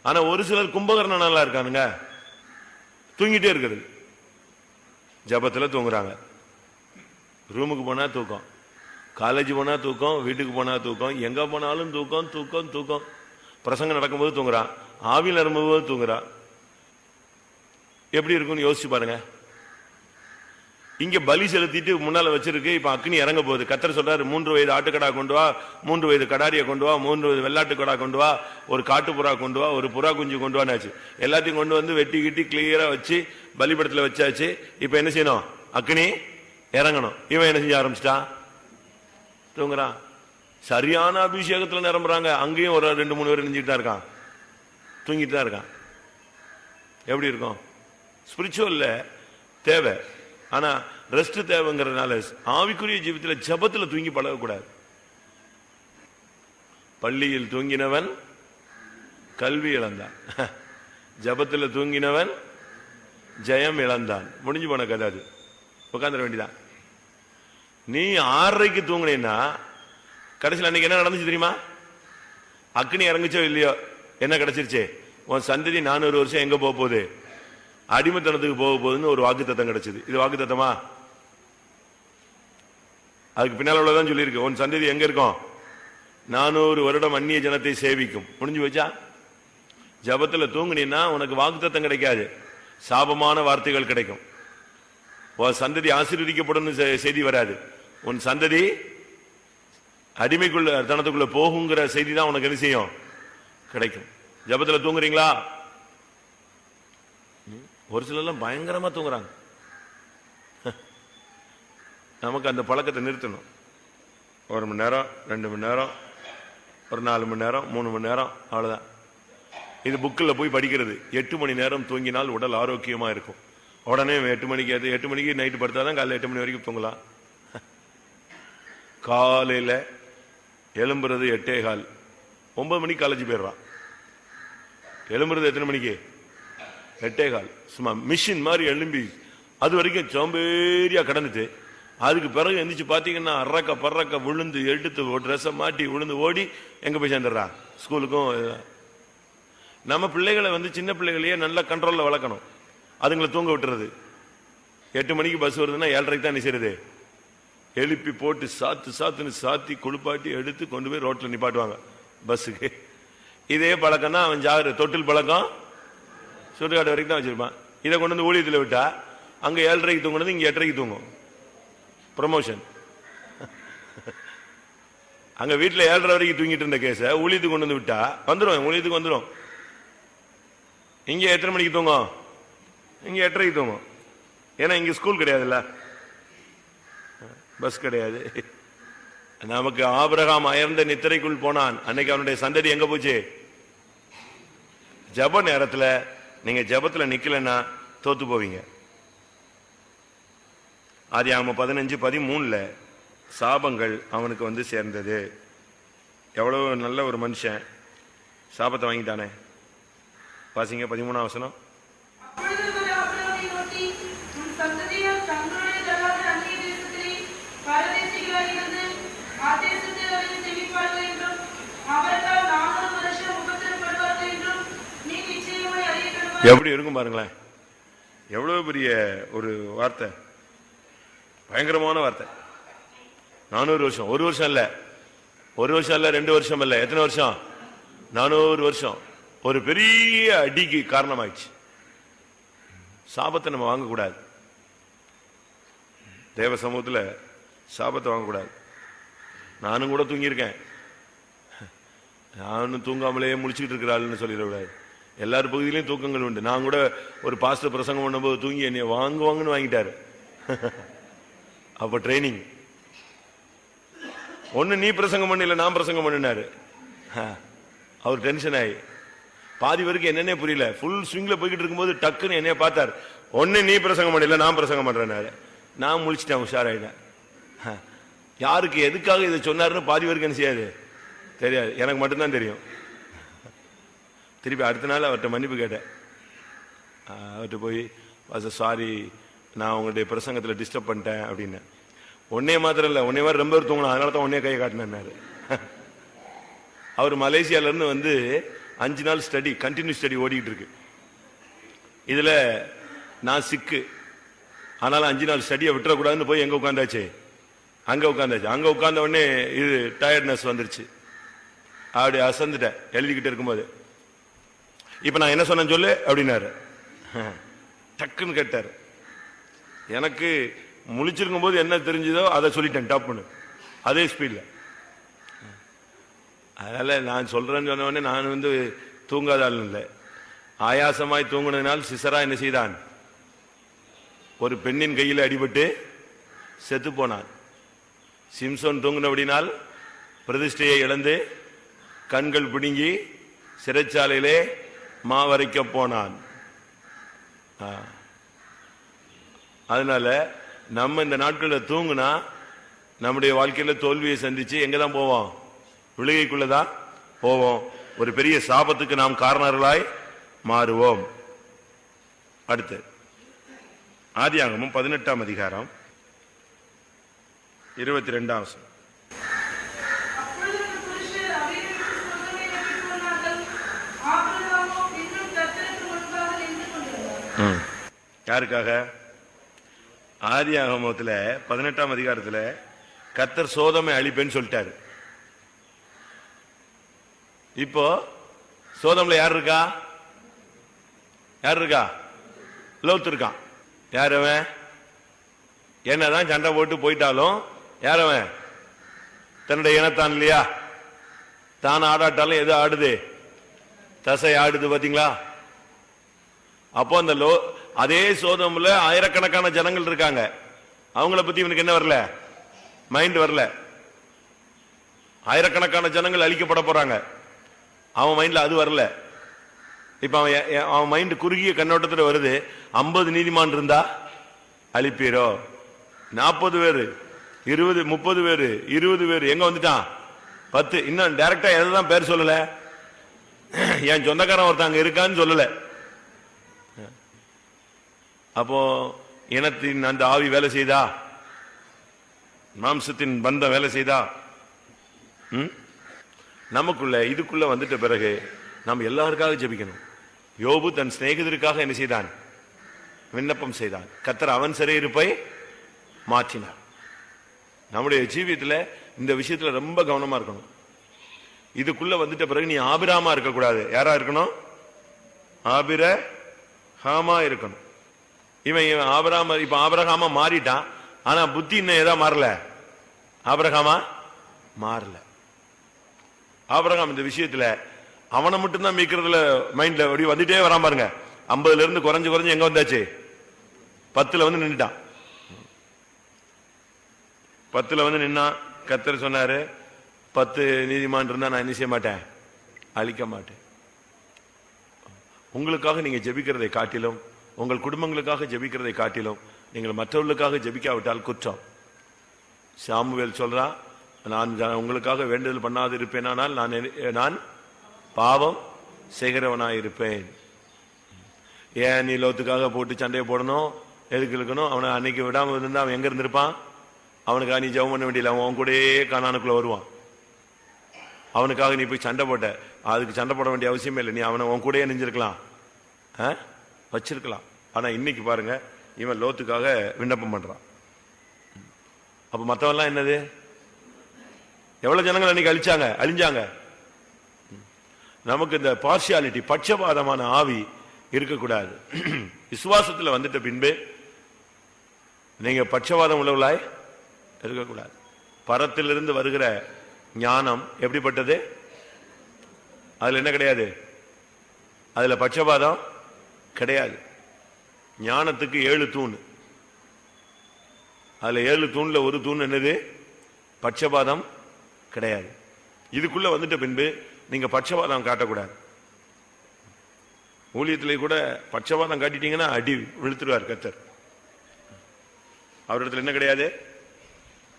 ஆனா ஒரு சிலர் கும்பகர்ண நல்லா இருக்கானுங்க, தூங்கிட்டே இருக்கிறது. ஜபத்துல தூங்குறாங்க, ரூமுக்கு போனா தூக்கம், காலேஜ் போனா தூக்கம், வீட்டுக்கு போனா தூக்கம், எங்க போனாலும் தூக்கம் தூக்கம் தூக்கம். பிரசங்கம் நடக்கும்போது தூங்குறான், ஆவியில் வரும்போது தூங்குறான். எப்படி இருக்கும்னு யோசிச்சு பாருங்க. இங்க பலி செலுத்திட்டு முன்னால வச்சிருக்கு, இப்ப அக்னி இறங்க போகுது. கர்த்தர் சொல்றாரு, 3 வயது ஆட்டுக்கடா கொண்டு வா, 3 வயது கடாரியை கொண்டு வா, 3 வயது வெள்ளாட்டு கடா கொண்டு வா, ஒரு காட்டு புறா கொண்டு வா, ஒரு புறா குஞ்சு கொண்டு வாச்சு. எல்லாத்தையும் கொண்டு வெட்டி கிட்டி கிளியரா வச்சு பலிபடத்துல வச்சாச்சு. இப்ப என்ன செய்யணும்? அக்னி இறங்கணும். இவன் என்ன செய்ய ஆரம்பிச்சிட்டான்? தூங்குறான். சரியான அபிஷேகத்துல நிரம்புறாங்க. அங்கேயும் ஒரு 2-3 பேர் நெஞ்சிட்டு தான் இருக்கான், தூங்கிட்டு தான் இருக்கான். எப்படி இருக்கும்? ஸ்பிரிச்சுவல்ல தேவை, ஆனா ரெஸ்ட் தேவைங்கிறதுனால ஆவிக்குரிய ஜீவிதத்தில் ஜபத்துல தூங்கி பழகக்கூடாது. பள்ளியில் தூங்கினவன் கல்வி இழந்தான், ஜபத்துல தூங்கினவன் ஜெயம் இழந்தான். முடிஞ்சு போன கதை அது. உட்காந்துட வேண்டியதான். நீ 6:30 தூங்கினா கடைசியில் அன்னைக்கு என்ன நடந்துச்சு தெரியுமா? அக்னி இறங்குச்சோ இல்லையோ, என்ன கிடைச்சிருச்சு? உன் சந்ததி 400 வருஷம் எங்க போக போகுது? அடிமைத்தனத்துக்கு போக போகுதுன்னு ஒரு வாக்குத்தத்தம் கிடைச்சது. இது வாக்குத்தத்தமா? அதுக்கு பின்னால உள்ளதான் சொல்லியிருக்கு, உன் சந்ததி எங்க இருக்கும்? 400 வருடம் அந்நிய ஜனத்தை சேவிக்கும். முடிஞ்சு வச்சா? ஜபத்துல தூங்குனா உனக்கு வாக்குத்தத்தம் கிடைக்காது, சாபமான வார்த்தைகள் கிடைக்கும். உன் சந்ததி ஆசீர்வதிக்கப்படும் செய்தி வராது. உன் சந்ததி அடிமைக்குள்ள தனத்துக்குள்ள போகுங்கிற செய்தி தான் உனக்கு என்ன செய்யும்? கிடைக்கும். ஜபத்துல தூங்குறீங்களா? ஒரு சிலர் பயங்கரமா தூங்குறாங்க. நமக்கு அந்த பழக்கத்தை நிறுத்தணும். 1 மணி நேரம், 2 மணி நேரம், ஒரு 4 மணி நேரம், 3 மணி நேரம், அவ்வளவுதான். இது புக்கில் போய் படிக்கிறது. 8 மணி நேரம் தூங்கினால் உடல் ஆரோக்கியமா இருக்கும். உடனே 8 மணிக்கு நைட்டு படுத்தாதான் காலையில் 8 மணி வரைக்கும் தூங்கலாம். காலையில எழும்புறது 8:15, 9 மணிக்கு காலேஜ் போயிடுறான். எழும்புறது எத்தனை மணிக்கு? 8:15. சும்மா மிஷின் மாதிரி எழும்பி அது வரைக்கும் சோம்பேறியா கடந்துட்டு, அதுக்கு பிறகு எந்திரிச்சு பாத்தீங்கன்னா அரக்க பறக்க விழுந்து எடுத்து ட்ரெஸ்ஸை மாட்டி விழுந்து ஓடி எங்க போய் சேர்ந்துடுறான்? ஸ்கூலுக்கும். நம்ம பிள்ளைகளை சின்ன பிள்ளைகளையே நல்ல கண்ட்ரோல்ல வளர்க்கணும். அதுங்களை தூங்க விட்டுறது. 8 மணிக்கு பஸ் வருதுன்னா 7:30 தான் நினைச்சிருது. எழுப்பி போட்டு சாத்துன்னு சாத்தி குளிப்பாட்டி எடுத்து கொண்டு போய் ரோட்ல நிப்பாட்டுவாங்க பஸ்ஸுக்கு. இதே பழக்கம் தான் அவன் தொட்டில் பழக்கம் சுடுகாடு வரைக்கும் தான் வச்சிருப்பான். இதை கொண்டு வந்து ஊழியத்தில் விட்டா அங்க 7:30 தூங்குனது இங்க 8:30 தூங்கும். ப்ரமோஷன். அங்க வீட்டுல 7:30 வரைக்கும் தூங்கிட்டு இருந்த கேஸ ஊழியத்துக்கு கொண்டு வந்து விட்டா வந்துடும், ஊழியத்துக்கு வந்துடும். இங்க எத்தனை மணிக்கு தூங்கும்? இங்க 8:30 தூங்கும். ஏன்னா இங்க ஸ்கூல் கிடையாதுல்ல, பஸ் கிடையாது. நமக்கு ஆபிரகாம் அயர்ந்த நித்திரைக்குள் போனான். அன்னைக்கு அவனுடைய சந்ததி எங்க போச்சு? ஜப நேரத்துல நீங்க ஜபத்துல நிக்கலன்னா தோத்து போவீங்க. ஆதியாகமம் 15:13 சாபங்கள் அவனுக்கு வந்து சேர்ந்தது. எவ்வளவு நல்ல ஒரு மனுஷன் சாபத்தை வாங்கிட்டானே. வாசிங்க 13ஆம் வசனம். எப்படி இருக்கும் பாருங்களேன். எவ்வளவு பெரிய ஒரு வார்த்தை, பயங்கரமான வார்த்தை. 400 வருஷம், ஒரு வருஷம் இல்ல, ஒரு வருஷம் இல்ல, 2 வருஷம் இல்ல, எத்தனை வருஷம்? 400 வருஷம். ஒரு பெரிய அடிக்கு காரணமாயிடுச்சு. சாபத்தை நம்ம வாங்கக்கூடாது. தேவ சமூகத்தில் சாபத்தை வாங்கக்கூடாது. நானும் கூட தூங்கியிருக்கேன். நானும் தூங்காமலே முழிச்சுக்கிட்டு இருக்கிறாள்னு சொல்லிடக்கூடாது. எல்லாரும் பகுதியிலையும் தூக்கங்கள் உண்டு. நான் கூட ஒரு பாஸ்டர் பிரசங்கம் பண்ணும்போது தூங்கி என்னைய வாங்குவாங்கன்னு வாங்கிட்டாரு. அப்ப ட்ரைனிங். ஒன்னு நீ பிரசங்கம் பண்ணல, நான் பிரசங்கம் பண்ணினாரு. அவர் டென்ஷன் ஆகி பாதி வரைக்கும் என்னன்னே புரியல. ஃபுல் ஸ்விங்ல போய்கிட்டு இருக்கும்போது டக்குன்னு என்னைய பார்த்தார். ஒன்னு நீ பிரசங்கம் பண்ணல, நான் பிரசங்கம் பண்றேன்னாரு. நான் முழிச்சிட்டேன், உஷாராயிட்டேன். யாருக்கு எதுக்காக இதை சொன்னாருன்னு பாதி வரைக்கும் என்ன செய்யாது, தெரியாது. எனக்கு மட்டும்தான் தெரியும். திருப்பி அடுத்த நாள் அவர்கிட்ட மன்னிப்பு கேட்டேன். அவர்கிட்ட போய் சாரி, நான் உங்களுடைய பிரசங்கத்தில் டிஸ்டர்ப் பண்ணிட்டேன் அப்படின்னு. ஒன்னே மாத்திரம் இல்லை, ஒன்னே மாதிரி ரொம்ப பேர் தூங்கணும், அதனால தான் ஒன்னே கையை காட்டினாரு. அவர் மலேசியால இருந்து வந்து 5 நாள் ஸ்டடி, கண்டினியூ ஸ்டடி ஓடிக்கிட்டு இருக்கு. இதுல நான் சிக்கு, ஆனாலும் 5 நாள் ஸ்டடியை விட்டுறக்கூடாதுன்னு போய் எங்க உட்காந்தாச்சு, அங்க உட்காந்தாச்சு. அங்க உட்கார்ந்த உடனே இது டயர்ட்னஸ் வந்துருச்சு. அப்படி அசந்துட்டேன் எழுதிக்கிட்டு இருக்கும்போது. இப்ப நான் என்ன சொன்னேன்னு சொல்லு அப்படின்னாரு. டக்குன்னு கேட்டாரு. எனக்கு முழிச்சிருக்கும் போது என்ன தெரிஞ்சதோ அதை சொல்லிட்டேன் டப்புன்னு, அதே ஸ்பீட்ல. அதனால நான் சொல்றேன்னு சொன்ன உடனே நான் வந்து தூங்காத ஆள் இல்லை. ஆயாசமாய் தூங்கினதுனால் சிசரா என்ன செய்தான்? ஒரு பெண்ணின் கையில் அடிபட்டு செத்து போனான். சிம்சோன் தூங்கினபடினால் பிரதிஷ்டையை இழந்து கண்கள் பிடுங்கி சிறைச்சாலையிலே மாவரைக்க போனான். அதனால நம்ம இந்த நாட்களில் தூங்குனா நம்முடைய வாழ்க்கையில தோல்வியை சந்திச்சு எங்கதான் போவோம்? விழுகைக்குள்ளதான் போவோம். ஒரு பெரிய சாபத்துக்கு நாம் காரணர்களாய் மாறுவோம். அடுத்து ஆதியாகமம் 18ஆம் அதிகாரம் 22ஆம் வசனம். யாருக்காக? ஆதியாகமத்துல 18ஆம் அதிகாரத்துல கர்த்தர் சோதோமை அழிப்பேன்னு சொல்லிட்டாரு. இப்போ சோதோம்ல யார் இருக்கா? யார் இருக்கா? லோத் இருக்கான். யார் அவன்? என்னதான் சண்டை போட்டு போயிட்டாலும் யார் அவன்? தன்னுடைய இனத்தான் இல்லையா? தான் ஆடாட்டாலும் எது ஆடுது? தசை ஆடுது. பாத்தீங்களா? அப்போ அந்த அதே சோதோம்ல ஆயிரக்கணக்கான ஜனங்கள் இருக்காங்க. அவங்கள பத்தி இவனுக்கு என்ன வரல? மைண்ட் வரல. ஆயிரக்கணக்கான ஜனங்கள் அழிக்கப்பட போறாங்க, அவன் மைண்ட்ல அது வரல. இப்ப அவன் மைண்ட் குறுகிய கண்ணோட்டத்தில் வருது. 50 நீதிமான் இருந்தா அழிப்பீரோ? 40 பேரு, 20, 30 பேரு, 20 பேரு, எங்க வந்துட்டான்? 10. இன்னும் டைரக்டா எதுதான் பேர் சொல்லல. என் சொந்தக்காரன் ஒருத்தங்க இருக்கான்னு சொல்லல. அப்போ இனத்தின் அந்த ஆவி வேலை செய்தா? மாம்சத்தின் பந்தம் வேலை செய்தா? நமக்குள்ள இதுக்குள்ள வந்துட்ட பிறகு நாம் எல்லாருக்காக ஜெபிக்கணும். யோபு தன் சிநேகிதருக்காக என்ன செய்தான்? விண்ணப்பம் செய்தான். கர்த்தர் அவன் சிறையிருப்பை மாற்றினார். நம்முடைய ஜீவியத்தில் இந்த விஷயத்துல ரொம்ப கவனமா இருக்கணும். இதுக்குள்ள வந்துட்ட பிறகு நீ ஆபிராமா இருக்கக்கூடாது. யாரா இருக்கணும்? ஆபிரகாமா இருக்கணும். இவன் ஆபிரகாம, இப்ப ஆபிரகாமா மாறிட்டான். ஆனா புத்தி இன்னும் ஏதா மாறல, ஆபிரகாமா மாறல. ஆபிரகாம் இந்த விஷயத்துல அவனை மட்டும்தான் மீக்கிறதுல மைண்ட்ல அப்படி வந்துட்டே வராம பாருங்க. 50ல இருந்து குறைஞ்சு குறைஞ்சு எங்க வந்தாச்சு? 10ல வந்து நின்றுட்டான். 10ல வந்து நின்னா கர்த்தர் சொன்னாரு 10 நீதிமான் இருந்தா நான் என்ன செய்ய மாட்டேன், அழிக்க மாட்டேன். உங்களுக்காக நீங்க ஜெபிக்கிறதை காட்டிலும், உங்கள் குடும்பங்களுக்காக ஜெபிக்கிறதை காட்டிலும் நீங்கள் மற்றவர்களுக்காக ஜெபிக்காவிட்டால் குற்றம். சாமுவேல் சொல்றான், நான் உங்களுக்காக வேண்டுதல் பண்ணாது இருப்பேனானால் நான் பாவம் செய்கிறவனாயிருப்பேன். ஏன் நீ லோத்துக்காக போட்டு சண்டையை போடணும், எதுக்கு இருக்கணும்? அவனை அன்னைக்கு விடாம இருந்தா அவன் எங்க இருந்திருப்பான்? அவனுக்காக நீ ஜெபம் பண்ண வேண்டியல, அவன் கூட கானானுக்குள்ள வருவான். அவனுக்காக நீ போய் சண்டை போட்ட, அதுக்கு சண்டை போட வேண்டிய அவசியமே இல்லை. நீ அவனை உன் கூடயே நெஞ்சிருக்கலாம், வச்சிருக்கலாம். ஆனா இன்னைக்கு பாருங்க, இவன் லோத்துக்காக விண்ணப்பம் பண்றான். அப்ப மத்தவெல்லாம் என்னது? எவ்வளவு ஜனங்கள் அன்னைக்கு அழிஞ்சாங்க. நமக்கு இந்த பார்ஷியாலிட்டி, பட்சபாதமான ஆவி இருக்கக்கூடாது. விசுவாசத்துல வந்துட்ட பின்பு நீங்க பட்சபாதம் உள்ளவர்களாய் இருக்கக்கூடாது. பரத்திலிருந்து வருகிற ஞானம் எப்படிப்பட்டது? அதுல என்ன கிடையாது, அதுல பட்சபாதம் கிடையாது. ஞானத்துக்கு 7 தூண், அதுல 7 தூண்ல ஒரு தூண் என்னது? பட்சபாதம் கிடையாது. இதுக்குள்ள வந்துட்ட பின்பு நீங்க பட்சபாதம் காட்டக்கூடாது. ஊழியத்திலே கூட பட்சபாதம் காட்டிட்டீங்கன்னா அடி விழுத்துருவார் கர்த்தர். அவரிடத்தில் என்ன கிடையாது?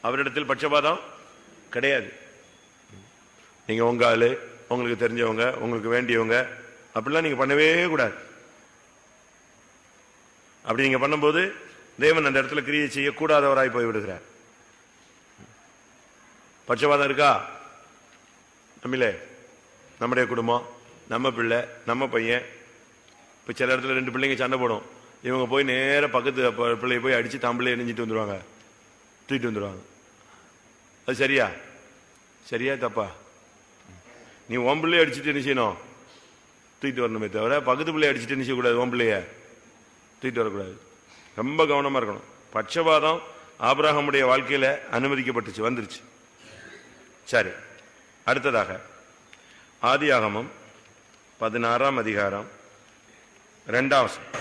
அவரிடத்தில் பட்சபாதம் கிடையாது. நீங்க உங்க ஆளு, உங்களுக்கு தெரிஞ்சவங்க, உங்களுக்கு வேண்டியவங்க, அப்படிலாம் நீங்க பண்ணவே கூடாது. அப்படி நீங்க பண்ணும்போது தேவன் அந்த இடத்துல கிரியை செய்யக்கூடாதவராய் போய்விடுகிறார். பட்சபாதம் இருக்கா நம்மளே? நம்முடைய குடும்பம், நம்ம பிள்ளை, நம்ம பையன். இப்ப சில இடத்துல 2 பிள்ளைங்க சண்டை போடும், இவங்க போய் நேர பக்கத்து பிள்ளைய போய் அடிச்சு தம்பிள்ளைய எரிஞ்சிட்டு வந்துருவாங்க, தூக்கிட்டு வந்துருவாங்க. அது சரியா? சரியா தப்பா? நீ உன் பிள்ளைய அடிச்சுட்டு என்ன செய்யணும்? தூக்கிட்டு வரணுமே தவிர பக்கத்து பிள்ளைய அடிச்சுட்டு என்ன செய்யக்கூடாது, உன் பிள்ளைய தூக்கிட்டு வரக்கூடாது. ரொம்ப கவனமா இருக்கணும். பட்சபாதம் ஆபிரகாமுடைய வாழ்க்கையில அனுமதிக்கப்பட்டுச்சு, வந்துருச்சு. சரி, அடுத்ததாக ஆதியாகமம் 16ஆம் அதிகாரம் 2ஆம் வசனம்.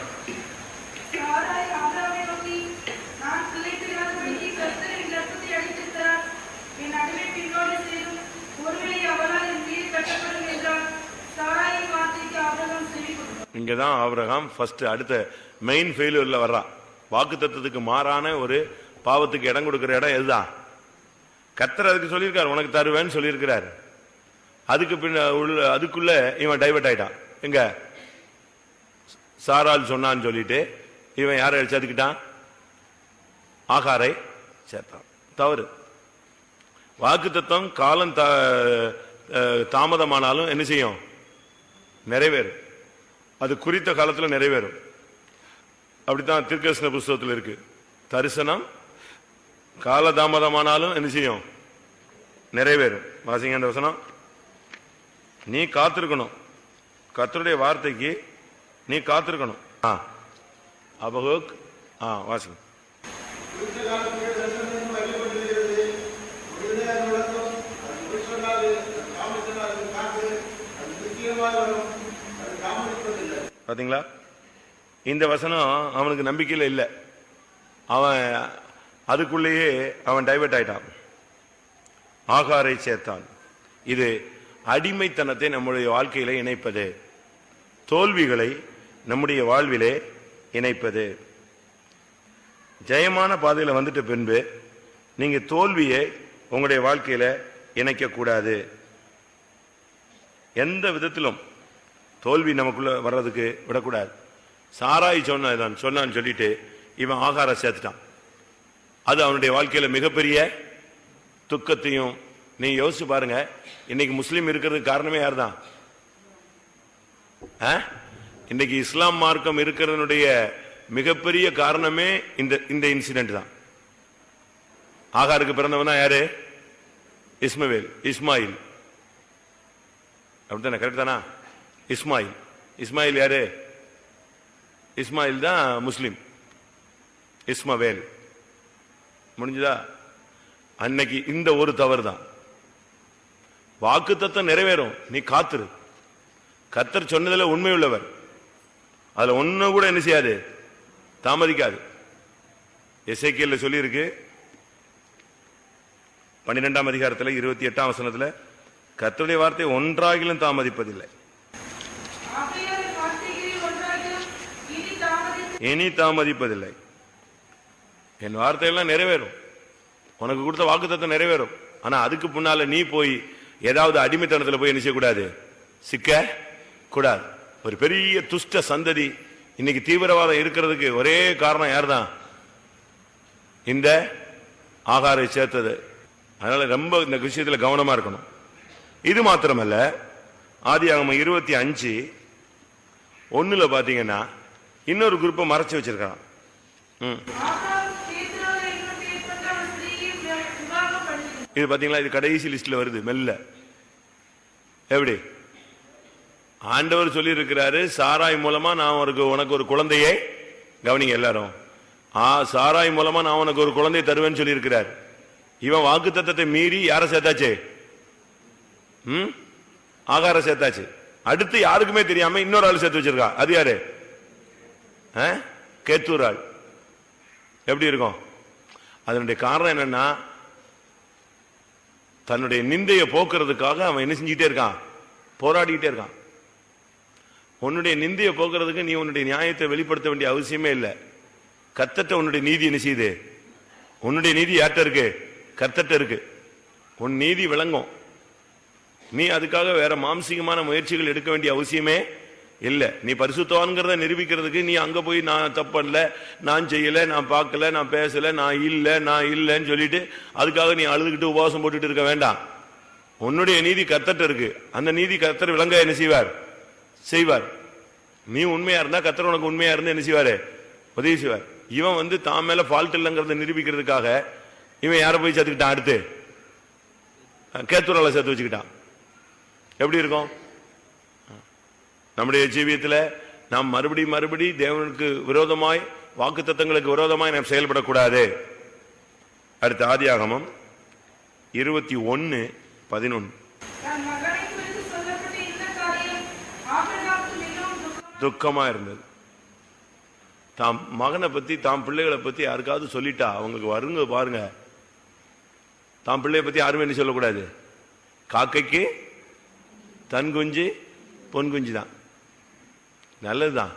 இங்கதான் ஆபிரகாம் ஃபர்ஸ்ட் அடுத்த மெயின் ஃபெயிலியர்ல வர்றா. வாக்கு தத்துவத்துக்கு மாறான ஒரு பாவத்துக்கு இடம் கொடுக்கிற இடம் எதுதான்? கர்த்தர் அதுக்கு சொல்லியிருக்காரு, உனக்கு தருவேன்னு சொல்லியிருக்கிறார். அதுக்கு பின்ன அதுக்குள்ள இவன் டைவர்ட் ஆயிட்டான். எங்க சாரால் சொன்னான்னு சொல்லிட்டு இவன் யாரை சேர்த்துக்கிட்டான்? ஆகாரை சேர்த்தான். தவறு. வாக்கு தத்துவம் காலம் தாமதமானாலும் என்ன செய்யும்? நிறைவேறும். அது குறித்த காலத்தில் நிறைவேறும். அப்படித்தான் தீர்க்கதரிசன புஸ்தகத்தில் இருக்கு. தரிசனம் காலதாமதமானாலும் என்ன செய்யும்? நிறைவேறும். வாசிங்க அந்த வசனம். நீ காத்திருக்கணும், கர்த்தருடைய வார்த்தைக்கு நீ காத்திருக்கணும். அபகூக் வாசிங்க. பாத்தீங்களா? இந்த வசனம் அவனுக்கு நம்பிக்கையில இல்லை. அவன் அதுக்குள்ளேயே அவன் டைவர்ட் ஆயிட்டான், ஆகாரை சேர்த்தான். இது அடிமைத்தனத்தை நம்முடைய வாழ்க்கையில இணைப்பது, தோல்விகளை நம்முடைய வாழ்விலே இணைப்பது. ஜெயமான பாதையில வந்துட்ட பின்பு நீங்க தோல்வியை உங்களுடைய வாழ்க்கையில இணைக்க கூடாது. எந்த விதத்திலும் தோல்வி நமக்குள்ள வர்றதுக்கு விடக்கூடாது. சாராய் சொன்னான்னு சொல்லிட்டு இவன் ஆகார சேர்த்துட்டான். அது அவனுடைய வாழ்க்கையில மிகப்பெரிய துக்கத்தையும். நீ யோசிச்சு பாருங்க, இன்னைக்கு முஸ்லீம் இருக்கிறதுக்கு காரணமே யார் தான்? இன்னைக்கு இஸ்லாம் மார்க்கம் இருக்கிறதனுடைய மிகப்பெரிய காரணமே இந்த இன்சிடென்ட் தான். ஆகாருக்கு பிறந்தவனா யாரு? இஸ்மாயில். அப்படித்தானே? கரெக்ட் தானா? இஸ்மாயில் யாரு? இஸ்மாயில் தான் முஸ்லிம். இஸ்மவேல் முடிஞ்சதா? அன்னைக்கு இந்த ஒரு தவறு தான். வாக்கு தத்தம் நிறைவேறும், நீ காத்துரு. கர்த்தர் சொன்னதுல உண்மை உள்ளவர், அதுல ஒண்ணு கூட என்ன செய்யாது, தாமதிக்காது. எசேக்கியேல்ல சொல்லி இருக்கு, 12ஆம் அதிகாரத்தில் 28ஆம் வசனத்தில் கர்த்தருடைய வார்த்தை ஒன்றாகிலும் தாமதிப்பதில்லை, இனி தாமதிப்பதில்லை. என் வார்த்தையெல்லாம் நிறைவேறும், உனக்கு கொடுத்த வாக்குத்தத்தம் நிறைவேறும். ஆனா அதுக்கு முன்னால நீ போய் ஏதாவது அடிமைத்தனத்தில் போய் என்ன செய்யக்கூடாது, சிக்க கூடாது. ஒரு பெரிய துஷ்ட சந்ததி இன்னைக்கு தீவிரவாதம் இருக்கிறதுக்கு ஒரே காரணம் யார்தான்? இந்த ஆகாரை சேர்த்தது. அதனால ரொம்ப இந்த விஷயத்துல கவனமா இருக்கணும். இது மாத்திரமல்ல, ஆதியாகமம் 25:1 பாத்தீங்கன்னா இன்னொரு குரூப்பை மறைச்சு வச்சிருக்கான். இது பாத்தீங்களா, இது கடைசி லிஸ்ட்ல வருது. மெல்ல எப்படி ஆண்டவர் சொல்லி இருக்கிறாரு, சாராய் மூலமா நான் உனக்கு ஒரு குழந்தையை, கவனிங்க எல்லாரும், சாராய் மூலமா நான் உனக்கு ஒரு குழந்தையை தருவேன்னு சொல்லி இருக்கிறார். இவன் வாக்கு தத்தத்தை மீறி யார சேர்த்தாச்சு? ஆகார சேர்த்தாச்சு. அடுத்து யாருக்குமே தெரியாம இன்னொரு ஆள் சேர்த்து வச்சிருக்கா. அது யாரு? கேத்தூர் ஆள். எப்படி இருக்கும்? அதனுடைய காரணம் என்னன்னா, தன்னுடைய நிந்தையை போக்குறதுக்காக அவன் என்ன செஞ்சுட்டே இருக்கான்? போராடிக்கிட்டே இருக்கான். உன்னுடைய நிந்தையை போக்குறதுக்கு நீ உன்னுடைய நியாயத்தை வெளிப்படுத்த வேண்டிய அவசியமே இல்லை. கர்த்தர்ட்ட உன்னுடைய நீதி என்ன செய்யுது? உன்னுடைய நீதி யார்கிட்ட இருக்கு? கர்த்தர்ட்ட இருக்கு. உன் நீதி விளங்கும். நீ அதுக்காக வேற மாம்சீகமான முயற்சிகள் எடுக்க வேண்டிய அவசியமே இல்லை. நீ பரிசுத்தவான்கிறத நிரூபிக்கிறதுக்கு நீ அங்க போய் நான் தப்பல்ல, நான் செய்யல, நான் பார்க்கல, நான் பேசல, நான் இல்லைன்னு சொல்லிட்டு அதுக்காக நீ அழுதுகிட்டு உபவாசம் போட்டுட்டு இருக்க வேண்டாம். உன்னுடைய நீதி கர்த்தர்ட்ட இருக்கு. அந்த நீதி கர்த்தர் விளங்க என்ன செய்வார்? செய்வார். நீ உண்மையா இருந்தா கர்த்தர் உனக்கு உண்மையா இருந்து என்ன செய்வாரு? உதவி செய்வார். இவன் தான் மேல ஃபால்ட் இல்லைங்கிறத நிரூபிக்கிறதுக்காக இவன் யாரை போய் சேர்த்துக்கிட்டான்? அடுத்து கேத்தூரால சேர்த்து வச்சுக்கிட்டான். எப்படி இருக்கும்? நம்முடைய ஜீவியத்தில் நாம் மறுபடி தேவனுக்கு விரோதமாய், வாக்கு தத்தங்களுக்கு விரோதமாய் நாம் செயல்படக்கூடாது. அடுத்த ஆதியாகமம் 21:11 துக்கமா இருந்தது. தாம் மகனை பத்தி, தாம் பிள்ளைகளை பத்தி யாருக்காவது சொல்லிட்டா அவங்களுக்கு வருங்க பாருங்க. தாம் பிள்ளைய பத்தி யாருமே என்ன சொல்லக்கூடாது. காக்கைக்கு தன் குஞ்சு பொன் குஞ்சு தான், நல்லதுதான்.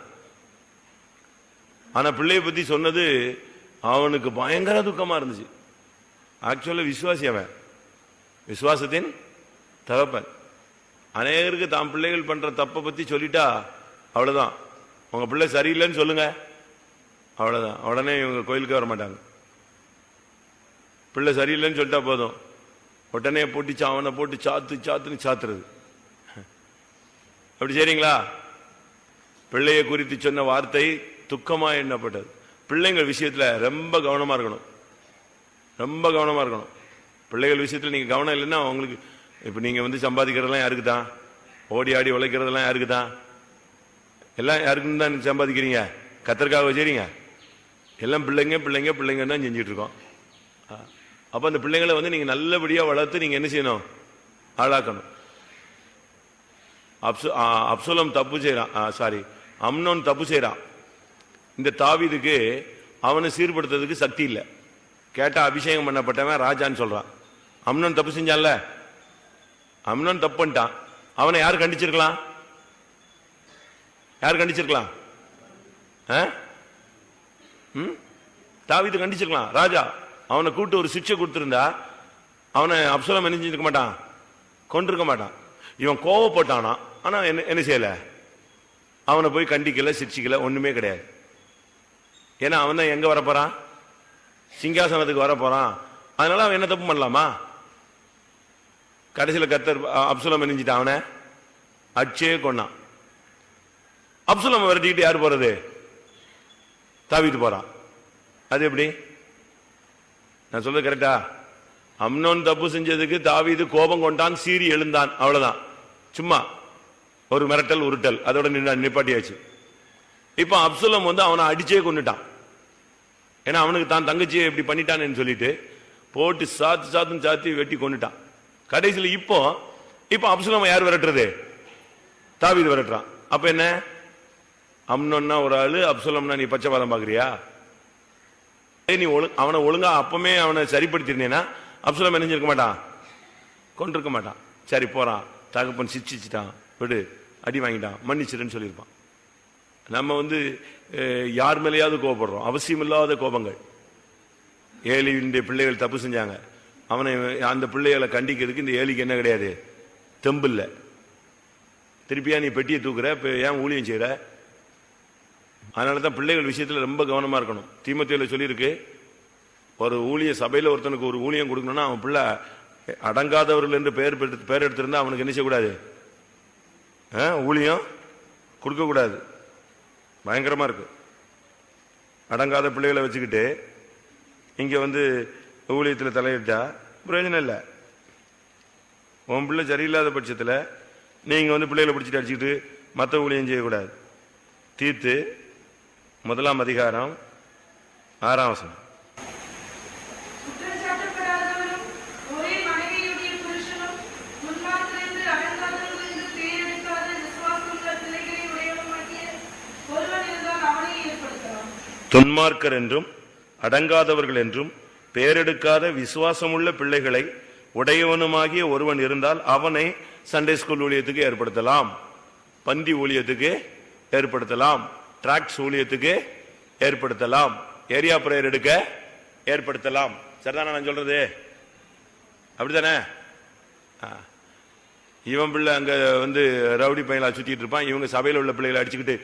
ஆனா பிள்ளைய பத்தி சொன்னது அவனுக்கு பயங்கர துக்கமா இருந்துச்சு. ஆக்சுவலா விசுவாசி, அவன் விசுவாசத்தின் தகப்பன். அநேகருக்கு தாம் பிள்ளைகள் பண்ற தப்பை பத்தி சொல்லிட்டா அவ்வளவுதான். உங்க பிள்ளை சரியில்லைன்னு சொல்லுங்க, அவ்வளவுதான். உடனே இவங்க கோயிலுக்கு வர மாட்டாங்க. பிள்ளை சரியில்லைன்னு சொல்லிட்டா போதும், உடனே போட்டு அவனை போட்டு சாத்துன்னு சாத்துறது. அப்படி சரிங்களா? பிள்ளையை குறித்து சொன்ன வார்த்தை துக்கமா எண்ணப்பட்டது. பிள்ளைங்கள் விஷயத்துல ரொம்ப கவனமா இருக்கணும், ரொம்ப கவனமா இருக்கணும். பிள்ளைகள் விஷயத்துல நீங்க கவனம் இல்லைன்னா உங்களுக்கு, இப்ப நீங்க சம்பாதிக்கிறதெல்லாம் யாருக்கு தான்? ஓடி ஆடி உழைக்கிறதெல்லாம் யாருக்கு தான்? எல்லாம் யாருக்குன்னு தான் சம்பாதிக்கிறீங்க? கத்தருக்காக வச்சுறீங்க? எல்லாம் பிள்ளைங்க தான் செஞ்சுட்டு இருக்கோம். அப்ப அந்த பிள்ளைங்களை நீங்க நல்லபடியா வளர்த்து நீங்க என்ன செய்யணும்? ஆளாக்கணும். அப்சலோம் தப்பு செய்யறான், அம்னோன் தப்பு செய்யறான். இந்த தாவீதுக்கு அவனை சீர்படுத்துறதுக்கு சக்தி இல்லை. கேட்டா அபிஷேகம் பண்ணப்பட்டவன் ராஜான்னு சொல்றான். அம்னோன் தப்பு செஞ்சான்ல, அம்னோன் தப்பு பண்ணிட்டான். அவனை யார் கண்டிச்சிருக்கலாம்? யார் கண்டிச்சிருக்கலாம்? தாவீது கண்டிச்சிருக்கலாம். ராஜா அவனை கூட்டு ஒரு சிக்ஷை கொடுத்திருந்தா அவனை அப்சலோம் என்ன செஞ்சிருக்க மாட்டான்? கொண்டிருக்க மாட்டான். இவன் கோவப்பட்டானா, ஆனா என்ன செய்யல? அவனை போய் கண்டிக்கல, சிரிச்சிக்கல, ஒண்ணுமே கிடையாது. ஏன்னா அவன் தான் எங்க வரப்போறான்? சிங்காசனத்துக்கு வரப்போறான். அதனால அவன் என்ன தப்பு பண்ணலாமா? கடைசியில கர்த்தர் அப்சலோம் நினைஞ்சிட்டான், அவனை அடிச்சே கொண்டான். அப்சலோம் விரட்டிக்கிட்டு யாரு போறது? தாவீது போறான். அது எப்படி? நான் சொல்றது கரெக்டா? அம்னோன் தப்பு செஞ்சதுக்கு தாவீது கோபம் கொண்டான், சீறி எழுந்தான், அவ்வளவுதான். சும்மா ஒரு மிரட்டல் உருட்டல், அதோட நிப்பாட்டியாச்சு. இப்ப அப்சலோம் அவனை அடிச்சே கொண்டுட்டான். ஏன்னா அவனுக்கு தான் தங்கச்சியை இப்படி பண்ணிட்டான்னு சொல்லிட்டு போட்டு சாத்தி வெட்டி கொண்டுட்டான். கடைசியில் இப்போ அப்சலோம் யார் விரட்டுறது? தாவீது விரட்டுறான். அப்ப என்ன? அம்னோன்னா ஒரு ஆளு, அப்சலோம்னா நீ பச்சைவாதம் பாக்குறியா? நீ அவனை ஒழுங்கா அப்பமே அவனை சரிப்படுத்திருந்தேன்னா அப்சலோம் என்ன செஞ்சிருக்க மாட்டான், கொண்டிருக்க மாட்டான். சரி போறான், தகப்பன் சிரிச்சிட்டான், விடு, அடி வாங்கிட்டான், மன்னிச்சிருன்னு சொல்லியிருப்பான். நம்ம யார் மேலேயாவது கோபப்படுறோம், அவசியம் இல்லாத கோபங்கள். ஏலியுடைய பிள்ளைகள் தப்பு செஞ்சாங்க, அவனை அந்த பிள்ளைகளை கண்டிக்கிறதுக்கு இந்த ஏலிக்கு என்ன கிடையாது, தெம்பு இல்லை. திருப்பியா நீ பெட்டியை தூக்குற, ஏன் ஊழியம் செய்யற? அதனாலதான் பிள்ளைகள் விஷயத்துல ரொம்ப கவனமா இருக்கணும். தீமோத்தேயுல சொல்லியிருக்கு, ஒரு ஊழிய சபையில ஒருத்தனுக்கு ஒரு ஊழியம் கொடுக்கணும்னா அவன் பிள்ளை அடங்காதவர்கள் என்று பெயர் எடுத்திருந்தா அவனுக்கு என்ன செய்யக்கூடாது, ஊழியம் கொடுக்க கூடாது. பயங்கரமா இருக்கு. அடங்காத பிள்ளைகளை வச்சுக்கிட்டு இங்க ஊழியத்தில் தலையிட்டா பிரயோஜனம் இல்லை. உன் பிள்ளை சரியில்லாத பட்சத்தில் நீங்க பிள்ளைகளை பிடிச்சிட்டு அடிச்சுக்கிட்டு மற்ற ஊழியம் செய்யக்கூடாது. தீத்து 1 அதிகாரம் 6 வசனம். துன்மார்க்கர் என்றும் அடங்காதவர்கள் என்றும் பெயரெடுக்காத விசுவாசமுள்ள பிள்ளைகளை உடையவனுமாகிய ஒருவன் இருந்தால் அவனை சண்டே ஸ்கூல் ஊழியத்துக்கு ஏற்படுத்தலாம், பந்தி ஊழியத்துக்கு ஏற்படுத்தலாம், டிராக்ஸ் ஊழியத்துக்கு ஏற்படுத்தலாம், ஏரியா பிரேயர் எடுக்க ஏற்படுத்தலாம். சரிதானே நான் சொல்றது? அப்படித்தானே? இவன் பிள்ளை அங்க ரவுடி பையலா சுத்திட்டு இருப்பான், இவங்க சபையில் உள்ள பிள்ளைகளை அடிச்சுக்கிட்டு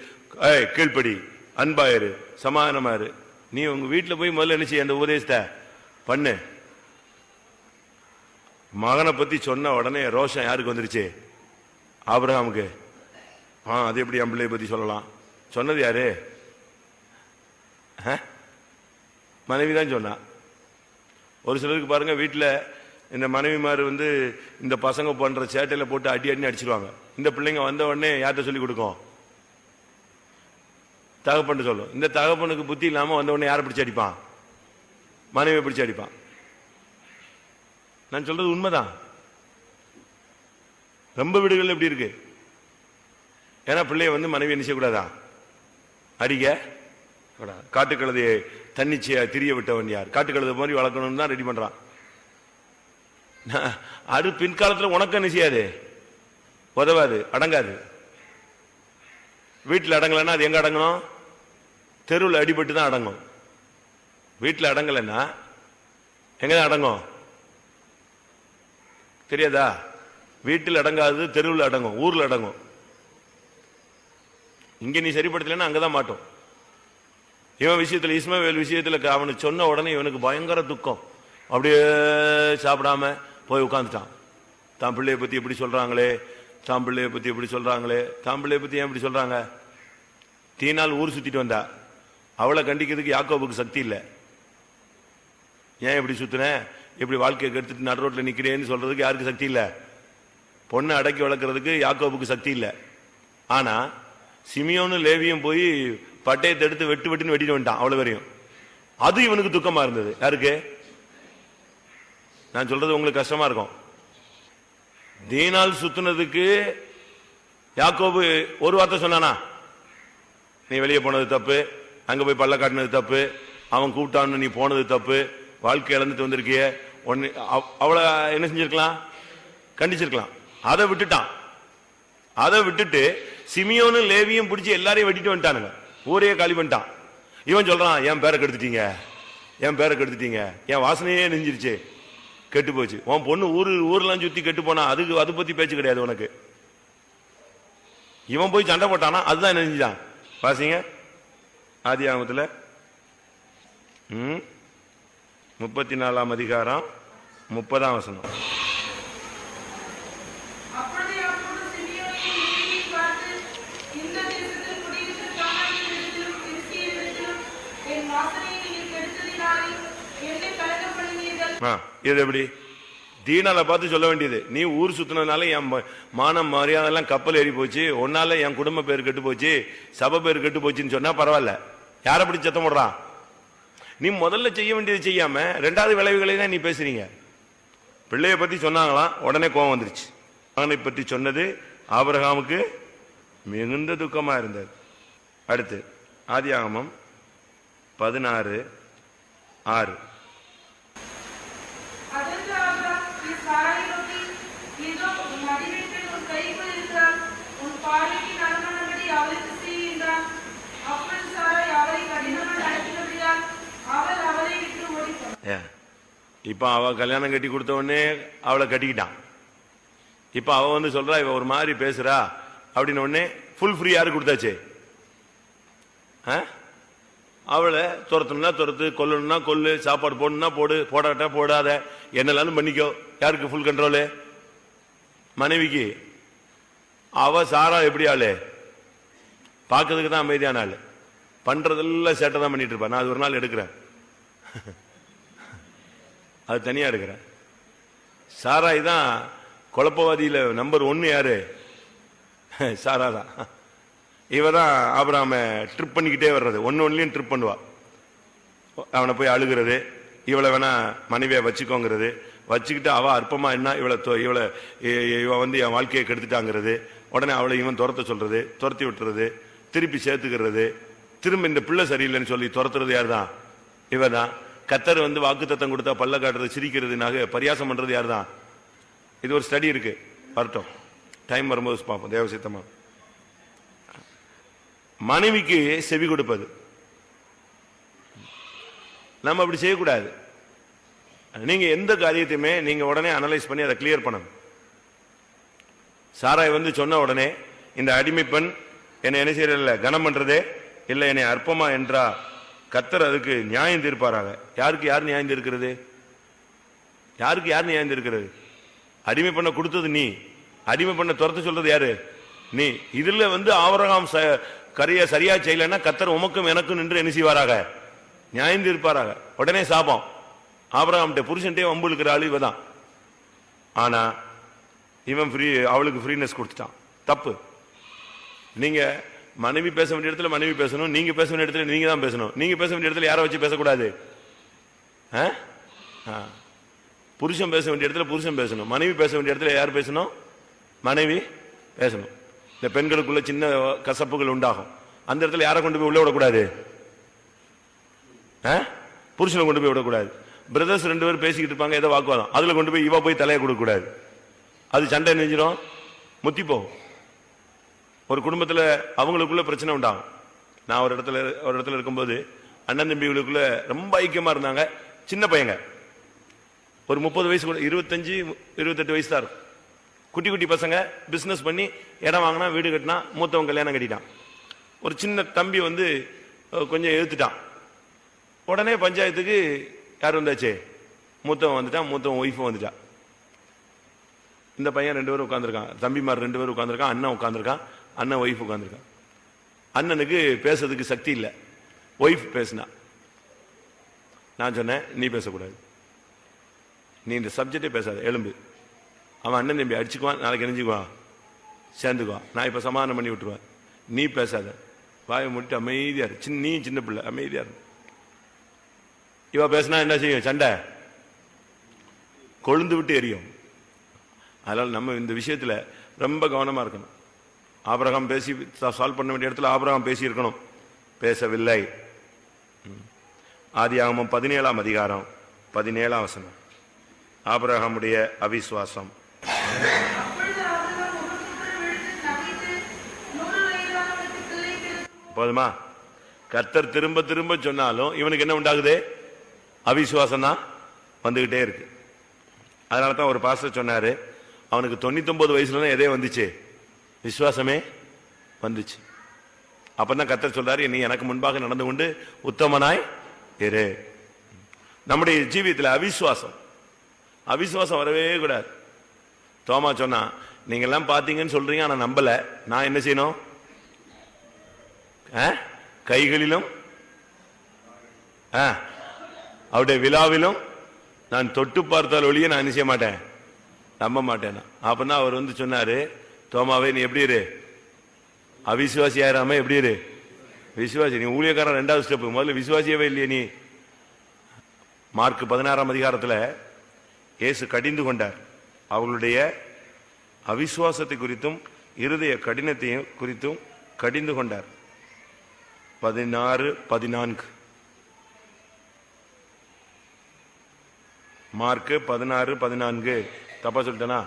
கீழ்படி, அன்பாயிரு, சமாதானமாரு. நீ உங்க வீட்டுல போய் முதல்ல என்ன செய்ய, அந்த உபதேசத்தை பண்ணு. மகனை பத்தி சொன்ன உடனே ரோஷம் யாருக்கு வந்துருச்சு? ஆபிரகாமுக்கு. அது எப்படி என் பிள்ளைய பத்தி சொல்லலாம்? சொன்னது யாரு? மனைவிதான் சொன்னா. ஒரு சிலருக்கு பாருங்க, வீட்டுல இந்த மனைவிமார் இந்த பசங்க பண்ற சேட்டையில போட்டு அடி அடி அடிச்சிருவாங்க. இந்த பிள்ளைங்க வந்த உடனே யார்கிட்ட சொல்லி கொடுக்கும்? தகப்பன் சொல்லும். இந்த தகப்பனுக்கு புத்தி இல்லாம வந்த உடனே யாரை பிடிச்சு அடிப்பான்? மனைவியை பிடிச்சு அடிப்பான். நான் சொல்றது உண்மைதான். ரொம்ப வீடுகள் எப்படி இருக்கு? ஏன்னா பிள்ளைய மனைவி என்ன செய்யக்கூடாதா? அடிக்க. காட்டுக்கழுதையை தன்னிச்சையா திரிய விட்டவன் யார்? காட்டுக்கழுதை மாதிரி வளர்க்கணும்னு தான் ரெடி பண்றான். அது பின்காலத்தில் உனக்கு என்ன செய்யாது, உதவாது, அடங்காது. வீட்டில் அடங்கலைன்னா அது எங்க அடங்கணும்? தெருவில் அடிபட்டு தான் அடங்கும். வீட்டில் அடங்கலைன்னா எங்க அடங்கும் தெரியாதா? வீட்டில் அடங்காது, தெருவில் அடங்கும், ஊர்ல அடங்கும். இங்க நீ சரிப்படுத்தலைன்னா அங்கதான் மாட்டோம். இவன் விஷயத்துல, இஸ்மாவேல் விஷயத்துல அவனுக்கு சொன்ன உடனே இவனுக்கு பயங்கர துக்கம். அப்படியே சாப்பிடாம போய் உட்காந்துட்டான். தான் பிள்ளைய பத்தி எப்படி சொல்றாங்களே, தான் பிள்ளைய பத்தி எப்படி சொல்றாங்களே, தான் பிள்ளைய பத்தி ஏன் இப்படி சொல்றாங்க? தீனால் ஊர் சுத்திட்டு வந்தா, அவளை கண்டிக்கிறதுக்கு யாக்கோபுக்கு சக்தி இல்லை. ஏன் இப்படி சுத்துன, இப்படி வாழ்க்கையை கெடுத்துட்டு நடு ரோட்ல நிக்கிறேன்னு சொல்றதுக்கு யாருக்கு சக்தி இல்லை? பொண்ணை அடக்கி வளர்க்கறதுக்கு யாக்கோபுக்கு சக்தி இல்லை. ஆனா சிமியோனும் லேவியும் போய் பட்டயத்தை எடுத்து வெட்டுன்னு வெட்டிட்டு வந்துட்டான் அவ்வளவு வரையும். அது இவனுக்கு துக்கமா இருந்தது. யாருக்கு? நான் சொல்றது உங்களுக்கு கஷ்டமா இருக்கும். தீனால் சுத்துனதுக்கு யாக்கோபு ஒரு வார்த்தை சொன்னானா? நீ வெளியே போனது தப்பு, அங்க போய் பல்ல காட்டினது தப்பு, அவன் கூப்பிட்டான்னு நீ போனது தப்பு, வாழ்க்கை இழந்துட்டு வந்திருக்கிய, அவளை என்ன செஞ்சிருக்கலாம்? கண்டிச்சிருக்கலாம். அதை விட்டுட்டான். அதை விட்டுட்டு சிமியோனும் லேவியும் பிடிச்சி எல்லாரையும் வெட்டிட்டு வந்துட்டானுங்க, ஊரையே காலி பண்ணிட்டான். இவன் சொல்றான், என் பேரை கெடுத்துட்டீங்க, என் பேரை கெடுத்துட்டீங்க, என் வாசனையே நெஞ்சிருச்சு, கெட்டு போச்சு. உன் பொண்ணு ஊர்லாம் சுத்தி கெட்டு போனா அதுக்கு அதை பத்தி பேச்சு கிடையாது உனக்கு. இவன் போய் சண்டை போட்டானா அதுதான் நெஞ்சுதான். வாசிங்க ஆதியாகமத்துல 34 அதிகாரம் 30 வசனம். இது எப்படி தீனால பார்த்து சொல்ல வேண்டியது? நீ ஊர் சுத்தினதுனால என் மானம் மரியாதை எல்லாம் கப்பல் ஏறி போச்சு, ஒன்னால என் குடும்ப பேர் கெட்டு போச்சு, சபை பேர் கெட்டு போச்சுன்னு சொன்னா பரவாயில்ல. யாரை அப்படி சத்தம் போடுறான்? நீ முதல்ல செய்ய வேண்டியது செய்யாம ரெண்டாவது விளைவுகளை தான் நீ பேசுறீங்க. பிள்ளைய பத்தி சொன்னாங்களாம், உடனே கோபம் வந்துருச்சு. மகனை பற்றி சொன்னது ஆபிரகாமுக்கு மிகுந்த துக்கமா இருந்தது. அடுத்து ஆதியாகமம் 16:6. இப்ப அவ கல்யாணம் கட்டி கொடுத்த உடனே அவளை கட்டிக்கிட்டான். இப்ப அவ வந்து சொல்றா இவ ஒரு மாதிரி பேசுறா அப்படின்னு உடனே ஃபுல் ஃப்ரீ யாரு கொடுத்தாச்சு? அவளை துரத்தணும்னா துரத்து, கொல்லணும்னா கொல்லு, சாப்பாடு போடணும்னா போடு, போடாட்டா போடாத, என்னெல்லாம் பண்ணிக்கோ. யாருக்கு ஃபுல் கண்ட்ரோலு? மனைவிக்கு. அவ சாரா எப்படி ஆளு? பார்க்கறதுக்கு தான் அமைதியான ஆளு, பண்றதெல்லாம் சேட்டை தான் பண்ணிட்டு இருப்பா. நான் அது ஒரு நாள் எடுக்கிறேன், அது தனியா எடுக்கிறேன். சாராய் தான் குழப்பவாதியில நம்பர் 1 யாரு? சாரா தான். இவதான் ஆபிரகாம ட்ரிப் பண்ணிக்கிட்டே வர்றது, ஒன்னுலயும் ட்ரிப் பண்ணுவா. அவனை போய் அழுகிறது, இவளை வேணா மனைவியை வச்சுக்கோங்கிறது, வச்சுக்கிட்டு அவ அற்பமா என்ன இவ வந்து என் வாழ்க்கையை கெடுத்துட்டாங்கிறது, உடனே அவளை இவன் துரத்த சொல்றது, துரத்தி விட்டுறது, திருப்பி சேர்த்துக்கிறது, திரும்ப இந்த பிள்ளை சரியில்லைன்னு சொல்லி துரத்துறது யார் தான்? இவதான். கத்தர் வந்து வாக்குத்தத்தம் கொடுத்தா பல்ல காட்டுறது, சிரிக்கிறதுனாக பரியாசம் பண்றது யார் தான்? இது ஒரு ஸ்டடி இருக்கு, வரட்டும், டைம் வரும்போது பார்ப்போம். தேவசித்தமா மனைவிக்கு செவி கொடுப்பது நம்ம அப்படி செய்யக்கூடாது. நீங்க எந்த காரியத்தையுமே நீங்க உடனே அனலைஸ் பண்ணி அதை கிளியர் பண்ணணும். சாராய் வந்து சொன்ன உடனே இந்த அடிமை பெண் என்னை என்ன செய்யறதில்ல, கனம் பண்றதே இல்லை, என்னை அற்பமா என்றா கத்தர் அதுக்கு நியாயம் தீர்ப்பாராக. யாருக்கு யார் நியாயம் தீர்க்கிறது? யாருக்கு யார் நியாயம் தீர்க்கிறது? அடிமை பண்ண கொடுத்தது நீ, அடிமை பண்ண துரத்த சொல்றது யாரு? நீ. இதுல வந்து ஆபிரகாம் சரியா செய்யலன்னா கத்தர் உமக்கும் எனக்கும் நின்று என்ன செய்வாராக? நியாயம் தீர்ப்பாராக. உடனே சாபம். ஆபிரகாம் புருஷன்ட்டே வம்பு இருக்கிற ஆளு இவதான். ஆனா இவன் அவளுக்கு ஃப்ரீனஸ் கொடுத்துட்டான். தப்பு. நீங்க மனைவி பேச வேண்டிய இடத்துல மனைவி பேசணும், நீங்க பேச வேண்டிய இடத்துல நீங்க தான் பேசணும். நீங்க பேச வேண்டிய இடத்துல யாரை வச்சு பேசக்கூடாது? புருஷன் பேச வேண்டிய இடத்துல புருஷன் பேசணும், மனைவி பேச வேண்டிய இடத்துல யார் பேசணும்? மனைவி பேசணும். இந்த பெண்களுக்குள்ள சின்ன கசப்புகள் உண்டாகும், அந்த இடத்துல யாரை கொண்டு போய் உள்ள விடக்கூடாது? புருஷனை கொண்டு போய் விடக்கூடாது. பிரதர்ஸ் 2 பேரும் பேசிக்கிட்டு இருப்பாங்க, ஏதோ வாக்குவாதம், அதுல கொண்டு போய் இவ போய் தலையை கொடுக்க கூடாது. அது சண்டை நெஞ்சிடும், முத்தி போகும். ஒரு குடும்பத்துல அவங்களுக்குள்ள பிரச்சனை உண்டாகும். நான் ஒரு இடத்துல இருக்கும்போது அண்ணன் தம்பிகளுக்குள்ள ரொம்ப ஐக்கியமா இருந்தாங்க. சின்ன பையங்க, ஒரு 30 வயசு, 25 28 வயசு தான் இருக்கும். குட்டி குட்டி பசங்க பிசினஸ் பண்ணி இடம் வாங்கினா, வீடு கட்டினா, மூத்தவன் கல்யாணம் கட்டிட்டான். ஒரு சின்ன தம்பி வந்து கொஞ்சம் எழுத்துட்டான். உடனே பஞ்சாயத்துக்கு யார் வந்தாச்சு? மூத்தவன் வந்துட்டான், மூத்தவன் ஒய்ஃபும் வந்துட்டான். இந்த பையன் 2 பேரும் உட்காந்துருக்கான், தம்பிமார் 2 பேரும் உட்காந்துருக்கான், அண்ணன் உட்காந்துருக்கான், அண்ணன் ஒய்ஃப் உட்காந்துருக்கான். அண்ணனுக்கு பேசுறதுக்கு சக்தி இல்லை, ஒய்ஃப் பேசினா. நான் சொன்னேன், நீ பேசக்கூடாது, நீ இந்த சப்ஜெக்டே பேசாத, எலும்பு. அவன் அண்ணன் தம்பி அடிச்சுக்குவான், நாளைக்கு எரிஞ்சுக்குவான், சேர்ந்துக்குவான். நான் இப்ப சமாதானம் பண்ணி விட்டுருவேன், நீ பேசாத, வாயை முடிட்டு அமைதியா இரு. நீ சின்ன பிள்ளை, அமைதியா இரு. இவ பேசினா என்ன செய்யும்? சண்டை கொழுந்து விட்டு எரியும். அதனால நம்ம இந்த விஷயத்துல ரொம்ப கவனமா இருக்கணும். ஆபிரகாம் பேசி சால்வ் பண்ண வேண்டிய இடத்துல ஆபிரகாம் பேசி இருக்கணும், பேசவில்லை. ஆதியாகமம் 17ஆம் அதிகாரம் 17ஆம் வசனம். ஆபிரகாமுடைய அவிசுவாசம். போதுமா? கர்த்தர் திரும்ப திரும்ப சொன்னாலும் இவனுக்கு என்ன உண்டாகுது? அவிசுவாசம் தான் வந்துகிட்டே இருக்கு. அதனால தான் ஒரு பாஸ்டர் சொன்னாரு, அவனுக்கு 99 வயசுல எதே வந்துச்சு? விசுவாசமே வந்துச்சு. அப்பதான் கர்த்தர் சொல்றாரு, நீ எனக்கு முன்பாக நடந்து கொண்டு உத்தமனாய் இரு. நம்முடைய ஜீவியத்தில் அவிசுவாசம் வரவே கூடாது. தோமா சொன்னா, நீங்க எல்லாம் பாத்தீங்கன்னு சொல்றீங்க, ஆனா நம்பல, நான் என்ன செய்யணும்? கைகளிலும் அவருடைய விழாவிலும் நான் தொட்டு பார்த்தால் ஒழிய நான் என்ன செய்ய மாட்டேன், நம்ப மாட்டேன். அப்பதான் அவர் வந்து சொன்னாரு, தோமாவே நீ எப்படி இரு, அவிசுவாசி ஆயிராம எப்படி இரு விசுவாசி. நீ ஊழியக்காரன் 2வது ஸ்டெப், முதல்ல விசுவாசியவே இல்லையே நீ. மார்க் 16ஆம் அதிகாரத்துல இயேசு கடிந்து கொண்டார். அவர்களுடைய அவிசுவாசத்தை குறித்தும் இருதய கடினத்தையும் குறித்தும் கடிந்து கொண்டார். 16:14 மார்க் 16:14. தப்பா சொல்லிட்டனா?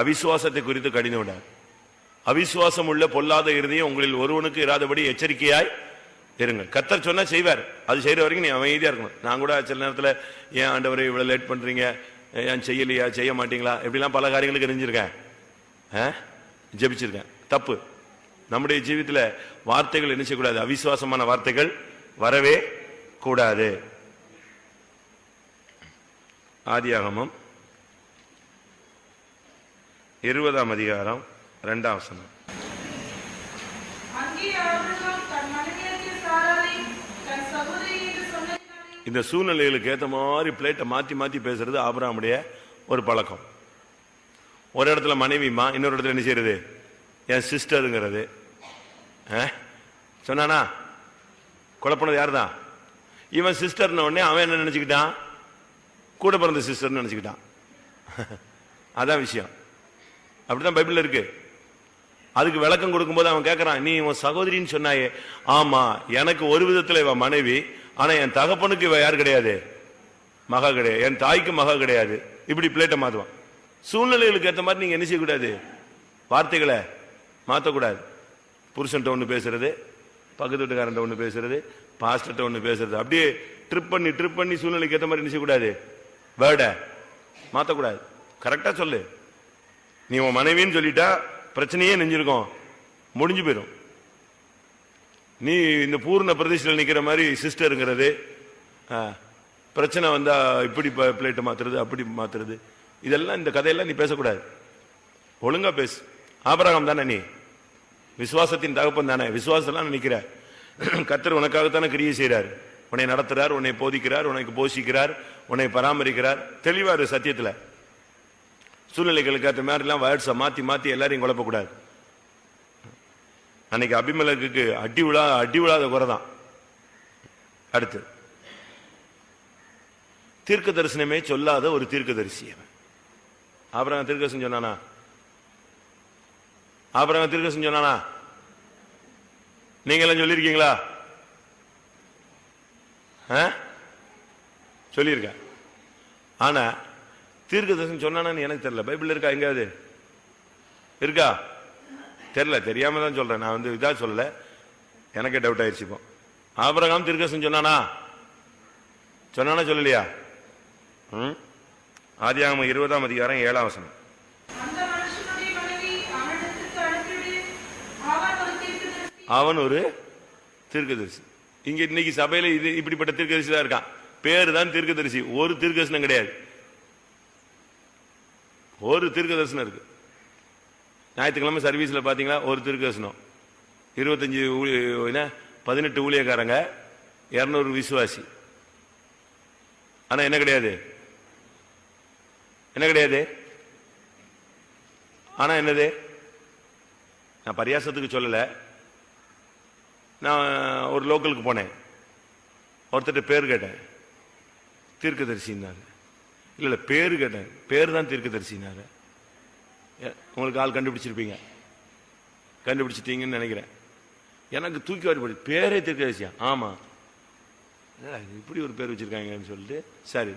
அவிசுவாசத்தை குறித்து கடிந்து விடார். அவிசுவாசம் உள்ள பொல்லாத இருதயம் உங்களில் ஒருவனுக்கு இராதபடி எச்சரிக்கையாய் இருங்க. கர்த்தர் சொன்னா செய்வார். அது செய்யற வரைக்கும் நீ அமைதியா இருக்கணும். நான் கூட சில நேரத்தில் ஏன் ஆண்டவரை இவ்வளவு லேட் பண்றீங்க, ஏன் செய்யலையா, செய்ய மாட்டீங்களா, எப்படிலாம் பல காரியங்களுக்கு எரிஞ்சிருக்கேன், ஜெபிச்சிருக்கேன். தப்பு. நம்முடைய ஜீவிதத்தில் வார்த்தைகள் என்ன செய்யக்கூடாது, அவிசுவாசமான வார்த்தைகள் வரவே கூடாது. ஆதியாகமம் 20ஆம் அதிகாரம் 2ஆம் வசனம். இந்த சூழ்நிலைகளுக்கு ஏற்ற மாதிரி பிளேட்டை மாத்தி மாத்தி பேசுறது ஆபிரகாமுடைய ஒரு பழக்கம். ஒரு இடத்துல மனைவிமா, இன்னொரு இடத்துல என்ன செய்யறது, என் சிஸ்டருங்கிறது. சொன்னானா? குழப்பனது யாருதான்? இவன் சிஸ்டர்ன உடனே அவன் என்ன நினைச்சுக்கிட்டான், கூட பிறந்த சிஸ்டர் நினைச்சுக்கிட்டான். அதான் விஷயம். அப்படிதான் பைபிள்ல இருக்கு. அதுக்கு விளக்கம் கொடுக்கும்போது அவன் கேட்கறான், நீ உன் சகோதரின்னு சொன்னாயே. ஆமா, எனக்கு ஒரு விதத்துல இவன் மனைவி, ஆனா என் தகப்பனுக்கு இவ யார் கிடையாது, மகா கிடையாது, என் தாய்க்கு மகா கிடையாது. இப்படி பிளேட்டை மாத்துவான். சூழ்நிலைகளுக்கு ஏற்ற மாதிரி நீங்க என்ன செய்யக்கூடாது, வார்த்தைகளை மாற்றக்கூடாது. புருஷன்ட்ட ஒண்ணு பேசுறது, பக்கத்து வீட்டுக்காரன் ஒண்ணு பேசுறது, பாஸ்டர்ட்ட ஒண்ணு பேசுறது, அப்படியே ட்ரிப் பண்ணி சூழ்நிலைக்கு ஏற்ற மாதிரி என்ன செய்யக்கூடாது, வேர்ட மாற்றக்கூடாது. கரெக்டா சொல்லு. நீ உன் மனைவின்னு சொல்லிட்டா பிரச்சனையே நெஞ்சிருக்கும், முடிஞ்சு போயிடும். நீ இந்த பூர்ண பிரதேசத்தில் நிக்கிற மாதிரி சிஸ்டருங்கிறது, பிரச்சனை வந்தா இப்படி பிளேட்டை மாத்துறது, அப்படி மாத்துறது, இதெல்லாம் இந்த கதையெல்லாம் நீ பேசக்கூடாது. ஒழுங்கா பேசு. ஆபிரகாம் தானே நீ, விசுவாசத்தின் தகப்பன் தானே, விசுவாசம் நினைக்கிற. கர்த்தர் உனக்காகத்தானே கிரியை செய்யறார். உன்னை நடத்துறார், உன்னை போதிக்கிறார், உனக்கு போஷிக்கிறார், உன்னை பராமரிக்கிறார். தெளிவாரு சத்தியத்தில். சூழ்நிலைகளுக்கு ஏற்ற மாதிரி எல்லாம் வேர்ட்ஸை மாத்தி மாத்தி எல்லாரையும் குழப்பக்கூடாது. அன்னைக்கு அபிமெலக்குக்கு அடி விழாத குறைதான். அடுத்து தீர்க்க தரிசனமே சொல்லாத ஒரு தீர்க்க தரிசி. ஆபிரகாம் தீர்க்கதரிசனம் சொன்னானா? ஆபிரகாம் தீர்க்கதரிசனம் சொன்னானா? நீங்க எல்லாம் சொல்லிருக்கீங்களா? சொல்லியிருக்க. ஆனா தீர்க்க தரிசனம் சொன்னானு எனக்கு தெரியல. பைபிள் இருக்கா? எங்காவது இருக்கா? தெரியல. தெரியாம தான் சொல்றேன். நான் இதா சொல்லல, எனக்கே டவுட் ஆயிடுச்சு. இப்போ ஆபிரகாம் தீர்க்க தரிசனம் சொன்னானா? சொல்லலையா? ஆதியாகமம் 20ஆம் அதிகாரம் 7ஆம் வசனம். அவன் ஒரு தீர்க்கதரிசி. இங்க இன்னைக்கு சபையில இது இப்படிப்பட்ட தீர்க்கதரிசி தான் இருக்கான். பேரு தான் தீர்க்கதரிசி, ஒரு தீர்க்கதரிசனம் கிடையாது. ஒரு தீர்க்கதரிசனம் இருக்கு. ஞாயிற்றுக்கிழமை சர்வீஸ்ல பாத்தீங்களா, ஒரு தீர்க்கதரிசனம். 18 ஊழியக்காரங்க, 200 விசுவாசி. ஆனா என்ன கிடையாது, என்ன கிடையாது. ஆனா என்னது, நான் பரியாசத்துக்கு சொல்லல. நான் ஒரு லோக்கலுக்கு போனேன், ஒருத்தர் பேர் கேட்டேன், தீர்க்கதரிசின்னாரு. இல்ல பேரு கேட்டேன், பேரு தான் தீர்க்கதரிசினாரு. உங்களுக்கு ஆள் கண்டுபிடிச்சிட்டீங்கன்னு நினைக்கிறேன். எனக்கு தூக்கி வாரி பேரே தீர்க்கதரிசியா? ஆமா. இப்படி ஒரு பேர் வச்சிருக்காங்கன்னு சொல்லிட்டு சரி.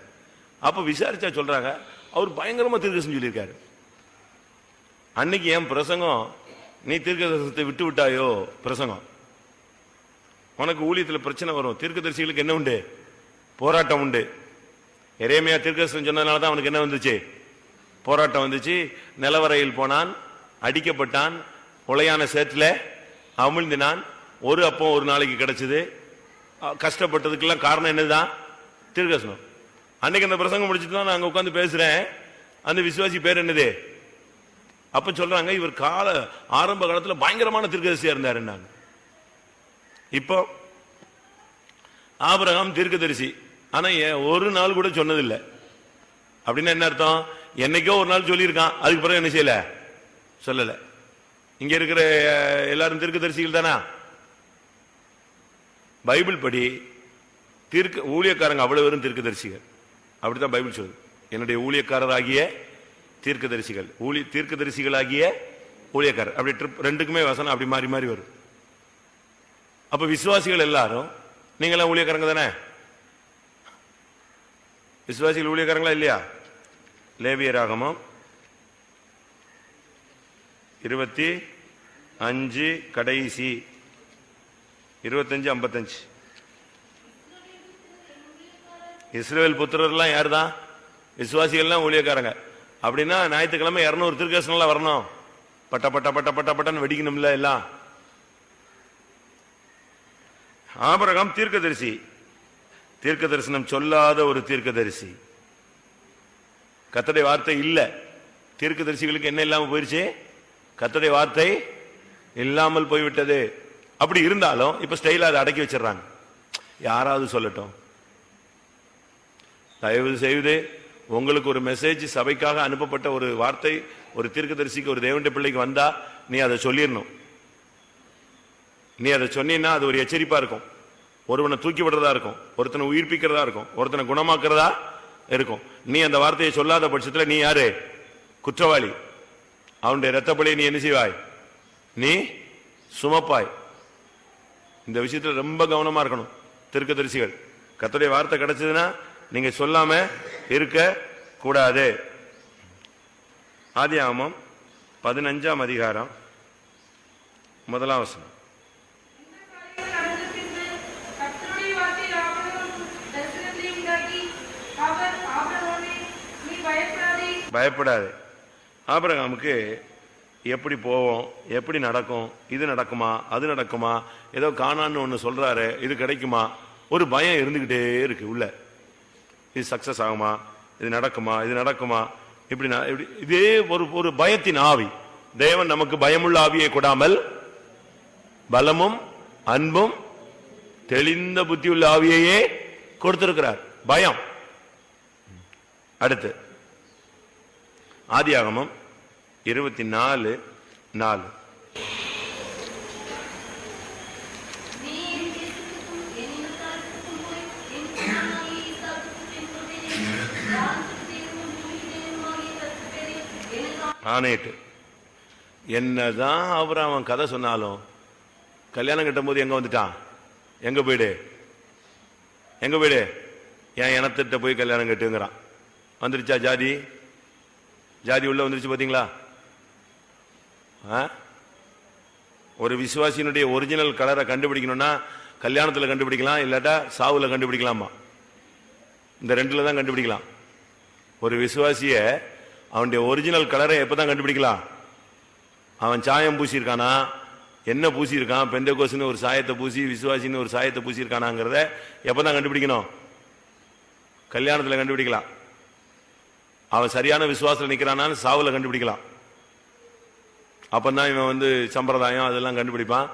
அப்ப விசாரிச்சா சொல்றாங்க, அவர் பயங்கரமா தீர்க்கதரிசனம் சொல்லியிருக்காரு. அன்னைக்கு என் பிரசங்கம், நீ தீர்க்கதரிசனத்தை விட்டு விட்டாயோ பிரசங்கம், உனக்கு ஊழியத்தில் பிரச்சனை வரும். தீர்க்கதரிசிகளுக்கு என்ன உண்டு, போராட்டம் உண்டு. எரேமியா தீர்க்கதரிசனம் சொன்னதுனால தான் அவனுக்கு என்ன வந்துச்சு, போராட்டம் வந்துச்சு. நிலவரையில் போனான், அடிக்கப்பட்டான், உளையான சேற்றில் அமிழ்ந்தினான். ஒரு அப்பம் ஒரு நாளைக்கு கிடைச்சது. கஷ்டப்பட்டதுக்கெல்லாம் காரணம் என்னதுதான், தீர்க்கதரிசனம். அன்னைக்கு அந்த பிரசங்கம் முடிச்சுட்டு தான் நான் அங்க உட்காந்து பேசுறேன். அந்த விசுவாசி பேர் என்னது? அப்ப சொல்றாங்க, இவர் ஆரம்ப காலத்துல பயங்கரமான தீர்க்கதரிசியா இருந்தாரு. இப்போ ஆபிரகாம் தீர்க்கதரிசி, ஆனா ஒரு நாள் கூட சொன்னதில்லை. அப்படின்னா என்ன அர்த்தம்? என்னைக்கோ ஒரு நாள் சொல்லியிருக்கான், அதுக்கு பிறகு என்ன செய்யல, சொல்லல. இங்க இருக்கிற எல்லாரும் தீர்க்கதரிசிகள் தானா? பைபிள் படி ஊழியக்காரங்க அவ்வளவு பேரும் தீர்க்கதரிசிகள். அப்படித்தான் பைபிள் சொல்லுது. என்னுடைய ஊழியக்காரராகிய தீர்க்கதரிசிகள், தீர்க்கதரிசிகளாகிய ஊழியக்காரர். அப்படி ரெண்டுக்குமே வசனம் அப்படி மாறி மாறி வரும். அப்ப விசுவாசிகள் எல்லாரும் நீங்களாம் ஊழியக்காரங்க தானே? விசுவாசிகள் ஊழியக்காரங்களா இல்லையா? லேவியராகமம் 25 கடைசி 25-55. இஸ்ரவேல் புத்திரர்லாம் யாரு தான்? விசுவாசிகள்லாம் ஊழியக்காரங்க. அப்படின்னா ஞாயிற்றுக்கிழமை 200 திருக்கசனம்லாம் வரணும். பட்ட பட்ட பட்ட பட்ட பட்டன்னு வெடிக்கணும்ல எல்லாம். ஆபிரகாம் தீர்க்கதரிசி, தீர்க்க தரிசனம் சொல்லாத ஒரு தீர்க்கதரிசி. கர்த்தருடைய வார்த்தை இல்ல. தீர்க்கதரிசிகளுக்கு என்ன இல்லாம போயிருச்சு? கர்த்தருடைய வார்த்தை இல்லாமல் போய்விட்டது. அப்படி இருந்தாலும் இப்ப ஸ்டைலா அதை அடக்கி வச்சிடறாங்க. யாராவது சொல்லட்டும். தயவு செய்து உங்களுக்கு ஒரு மெசேஜ் சபைக்காக அனுப்பப்பட்ட ஒரு வார்த்தை ஒரு தீர்க்கதரிசிக்கு ஒரு தேவனுடைய பிள்ளைக்கு வந்தா நீ அதை சொல்லிடணும். நீ அதை சொன்னீன்னா அது ஒரு எச்சரிப்பா இருக்கும். ஒருவனை தூக்கி விடுறதா இருக்கும், ஒருத்தனை உயிர்ப்பிக்கிறதா இருக்கும், ஒருத்தனை குணமாக்குறதா இருக்கும். நீ அந்த வார்த்தையை சொல்லாத பட்சத்தில் நீ யாரு? குற்றவாளி. அவனுடைய இரத்தப்பழியை நீ என்ன செய்வாய்? நீ சுமப்பாய். இந்த விஷயத்துல ரொம்ப கவனமா இருக்கணும் தீர்க்கதரிசிகள். கர்த்தருடைய வார்த்தை கிடைச்சதுன்னா நீங்க சொல்லாம இருக்க கூடாது. ஆதியாகமம் 15ஆம் அதிகாரம் 1ஆம் வசனம். பயப்படாது. ஆபிரகாமுக்கு எப்படி போவோம், எப்படி நடக்கும், இது நடக்குமா அது நடக்குமா, ஏதோ காணான்னு ஒண்ணு சொல்றாரு, இது கிடைக்குமா, ஒரு பயம் இருந்துகிட்டே இருக்கு உள்ள. இது சக்சஸ் ஆகுமா, இது நடக்குமா, இது நடக்குமா, இப்படி இதே ஒரு பயத்தின் ஆவி. தேவன் நமக்கு பயமுள்ள ஆவியை கொடாமல் பலமும் அன்பும் தெளிந்த புத்தியுள்ள ஆவியையே கொடுத்திருக்கிறார். பயம். அடுத்து ஆதியாகமம் 24:4. ஆனேட்டு என்னதான் அவன் கதை சொன்னாலும் கல்யாணம் கட்டும் போது எங்க வந்துட்டான்? எங்க போயிடு, எங்க போயிடு, என் இனத்திட்ட போய் கல்யாணம் கட்டுங்கிறான். வந்துருச்சா ஜாதி? ஜாதி உள்ள வந்துருச்சு பாத்தீங்களா? ஒரு விசுவாசியினுடைய ஒரிஜினல் கலரை கண்டுபிடிக்கணும்னா கல்யாணத்துல கண்டுபிடிக்கலாம், இல்லாட்டா சாவுல கண்டுபிடிக்கலாமா? இந்த ரெண்டுல தான் கண்டுபிடிக்கலாம். ஒரு விசுவாசிய அவனுடைய ஒரிஜினல் கலரை எப்பதான் கண்டுபிடிக்கலாம்? அவன் சாயம் பூசியிருக்கானா, என்ன பூசியிருக்கான், பெந்தேகோஸ்னு ஒரு சாயத்தை பூசி விசுவாசின்னு ஒரு சாயத்தை பூசியிருக்கானாங்கிறத எப்பதான் கண்டுபிடிக்கணும்? கல்யாணத்துல கண்டுபிடிக்கலாம். அவன் சரியான விசுவாசத்தில் நிக்கிறானான்னு சாவுல கண்டுபிடிக்கலாம். அப்பதான் இவன் சம்பிரதாயம் அதெல்லாம் கண்டுபிடிப்பான்.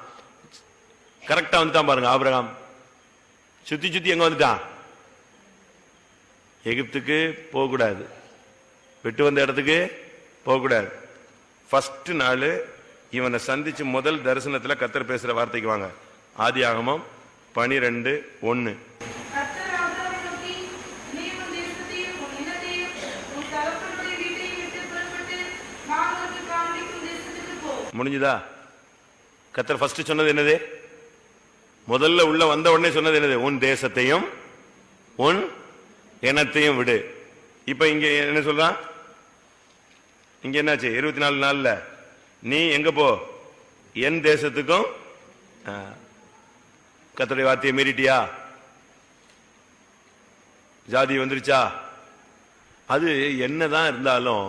கரெக்டா வந்துட்டான் பாருங்க ஆபிரகாம். சுத்தி சுத்தி எங்க வந்துட்டான்? எகிப்துக்கு போகக்கூடாது, விட்டு வந்த இடத்துக்கு போகக்கூடாது. ஃபர்ஸ்ட் நாள் இவனை சந்திச்சு முதல் தரிசனத்துல கர்த்தர் பேசுற வார்த்தைக்கு வாங்க. ஆதியாகமம் 12:1. முடிஞ்சுதா? கர்த்தர் ஃபர்ஸ்ட் சொன்னது என்னது? முதல்ல உள்ள வந்த உடனே சொன்னது என்னது? உன் தேசத்தையும் உன் இனத்தையும் விடு. இப்ப இங்க என்ன சொல்றான்? இங்க என்னாச்சு? 24 நாள்ல நீ எங்க போ? என் தேசத்துக்கும். கர்த்தருடைய வார்த்தையை மீறிட்டியா? ஜாதி வந்துருச்சா? அது என்னதான் இருந்தாலும்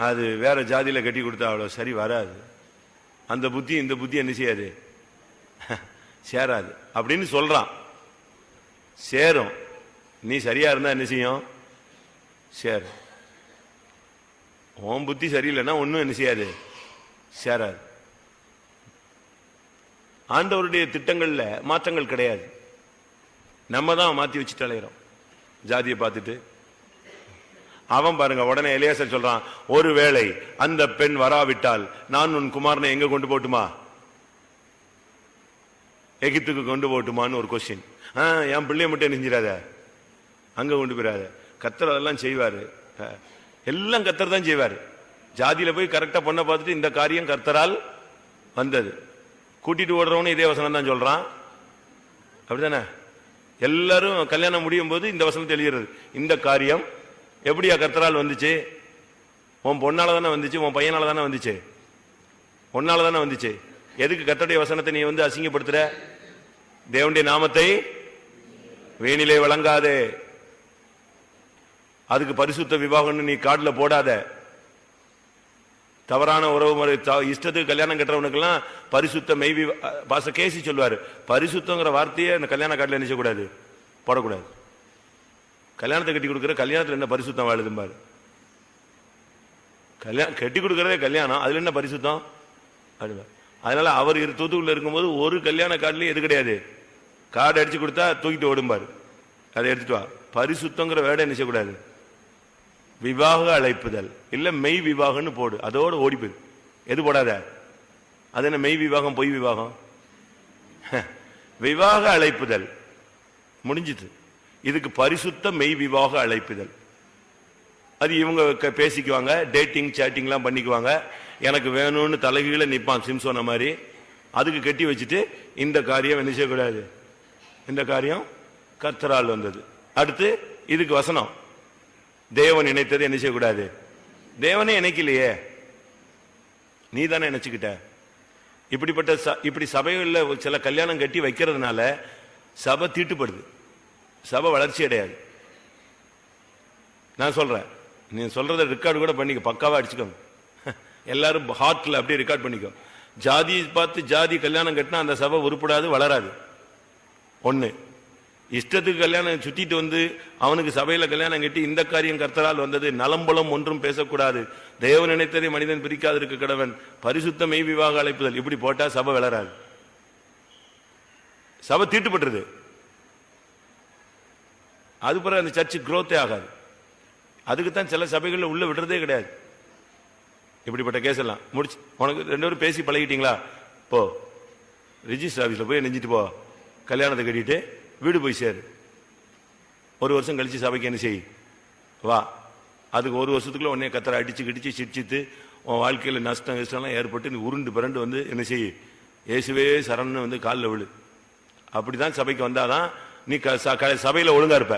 அது வேற ஜாதியில கட்டி கொடுத்தா அவ்வளவு சரி வராது. அந்த புத்தி இந்த புத்தி என்ன செய்யாது? சேராது அப்படின்னு சொல்றான். சேரும். நீ சரியா இருந்தா என்ன செய்யும்? சேரும். உன் புத்தி சரியில்லைன்னா ஒன்னும் என்ன செய்யாது? சேராது. ஆண்டவருடைய திட்டங்கள்ல மாற்றங்கள் கிடையாது. நம்ம தான் மாத்தி வச்சுட்டு அலையிறோம் ஜாதியை பார்த்துட்டு. அவன் பாருங்க உடனே எலியாசர் சொல்றான், ஒருவேளை அந்த பெண் வராவிட்டால் நான் உன் குமாரனை எங்க கொண்டு போட்டுமா? எகிப்துக்கு கொண்டு போட்டுமான்னு ஒரு கொஸ்டின். என் பிள்ளைய மட்டும் நெஞ்சிடாத, அங்க கொண்டு போயிடாத. கர்த்தர் அதெல்லாம் செய்வாரு. எல்லாம் கர்த்தர் தான் செய்வாரு. ஜாதியில போய் கரெக்டா பண்ண பார்த்துட்டு இந்த காரியம் கர்த்தரால் வந்தது. கூட்டிட்டு ஓடுறவனு இதே வசனம் தான் சொல்றான். அப்படித்தானே? எல்லாரும் கல்யாணம் முடியும் போது இந்த வசனத்தை எழுதுறது. இந்த காரியம் எப்படியா கர்த்தரால் வந்துச்சு? உன் பொண்ணால தானே வந்துச்சு, உன் பையனால தானே வந்துச்சு, பொண்ணால தானே வந்துச்சு. எதுக்கு கர்த்தருடைய வசனத்தை நீ அசிங்கப்படுத்துற? தேவனுடைய நாமத்தை வேணிலே வழங்காதே. அதுக்கு பரிசுத்த விவாகம்னு நீ கார்டுல போடாத. தவறான உறவு முறை, இஷ்டத்துக்கு கல்யாணம் கட்டுறவனுக்கெல்லாம் பரிசுத்த மெய்வி பாச கேசி சொல்லுவாரு. பரிசுத்தங்கிற வார்த்தையை அந்த கல்யாண கார்டுல நினைச்ச கூடாது, போடக்கூடாது. கல்யாணத்தை கட்டி கொடுக்குற கல்யாணத்துல என்ன பரிசுத்தம் வாழுதும்பாரு. கல்யாணம் கட்டி கொடுக்கறதே கல்யாணம், அதுல என்ன பரிசுத்தம்? அதனால அவர் தூத்துக்குள்ள இருக்கும்போது ஒரு கல்யாண கார்டுலயும் எது கிடையாது, கார்டு அடிச்சு கொடுத்தா தூக்கிட்டு ஓடும்பாரு, அதை எடுத்துட்டு வா. பரிசுத்தங்கிற வேட நினைச்ச கூடாது. விவாக அழைப்புதல் இல்ல மெய் விவாகம்னு போடு, அதோட ஓடி போயிரு. எது போடாத? அது என்ன மெய் விவாகம் பொய் விவாகம்? விவாக அழைப்புதல் முடிஞ்சிட்டு. இதுக்கு பரிசுத்த மெய் விவாக அழைப்புதல். அது இவங்க பேசிக்குவாங்க, டேட்டிங் சேட்டிங்லாம் பண்ணிக்குவாங்க. எனக்கு வேணும்னு தலைகீழ நிற்பான் சிம்சோன மாதிரி. அதுக்கு கட்டி வச்சுட்டு இந்த காரியம் என்ன செய்யக்கூடாது, இந்த காரியம் கர்த்தரால் வந்தது. அடுத்து இதுக்கு வசனம், தேவன் இணைத்தது என்ன செய்யக்கூடாது. தேவனே இணைக்கலையே, நீ தானே நினைச்சுக்கிட்ட. இப்படி சபைகளில் சில கல்யாணம் கட்டி வைக்கிறதுனால சபை தீட்டுப்படுது, சபை வளர்ச்சி அடையாது. நான் சொல்றேன், நீ சொல்றத ரெக்கார்டு கூட பண்ணிக்க, பக்காவா அடிச்சுக்கோங்க. எல்லாரும் ஹார்ட்ல அப்படியே ரெக்கார்ட் பண்ணிக்கோ. ஜாதி பார்த்து ஜாதி கல்யாணம் கட்டினா அந்த சபை உருப்படாது, வளராது. ஒண்ணு, இஷ்டத்துக்கு கல்யாணம் சுத்திட்டு அவனுக்கு சபையில கல்யாணம் கட்டி இந்த காரியம் கர்த்தரால் வந்தது, நலம்புலம் ஒன்றும் பேசக்கூடாது, தேவன் நினைத்ததை மனிதன் பிரிக்காது இருக்க கடவன், பரிசுத்த மெய் விவாக அழைப்புதல், இப்படி போட்டா சபை வளராது, சபை தீட்டுப்பட்டுருது. அது பிறகு அந்த சர்ச்சு குரோத்தே ஆகாது. அதுக்குத்தான் சில சபைகளில் உள்ள விடுறதே கிடையாது. இப்படிப்பட்ட கேஸ் எல்லாம் முடிச்சு, உனக்கு 2 பேரும் பேசி பழகிட்டீங்களா, போ ரிஜிஸ்டர் ஆபீஸ்ல போய் நெஞ்சிட்டு போ, கல்யாணத்தை கட்டிட்டு வீடு போய் சேரு. 1 வருஷம் கழிச்சு சபைக்கு என்ன செய், வா. அதுக்கு 1 வருஷத்துக்குள்ள உடனே கத்தரை அடிச்சு கிடிச்சு சிரிச்சிட்டு உன் வாழ்க்கையில் நஷ்டம் கஷ்டம்லாம் ஏற்பட்டு நீ உருண்டு பிறண்டு என்ன செய், இயேசுவே சரண்னு காலில் விழு. அப்படிதான் சபைக்கு வந்தாதான் நீ சபையில ஒழுங்கா இருப்ப.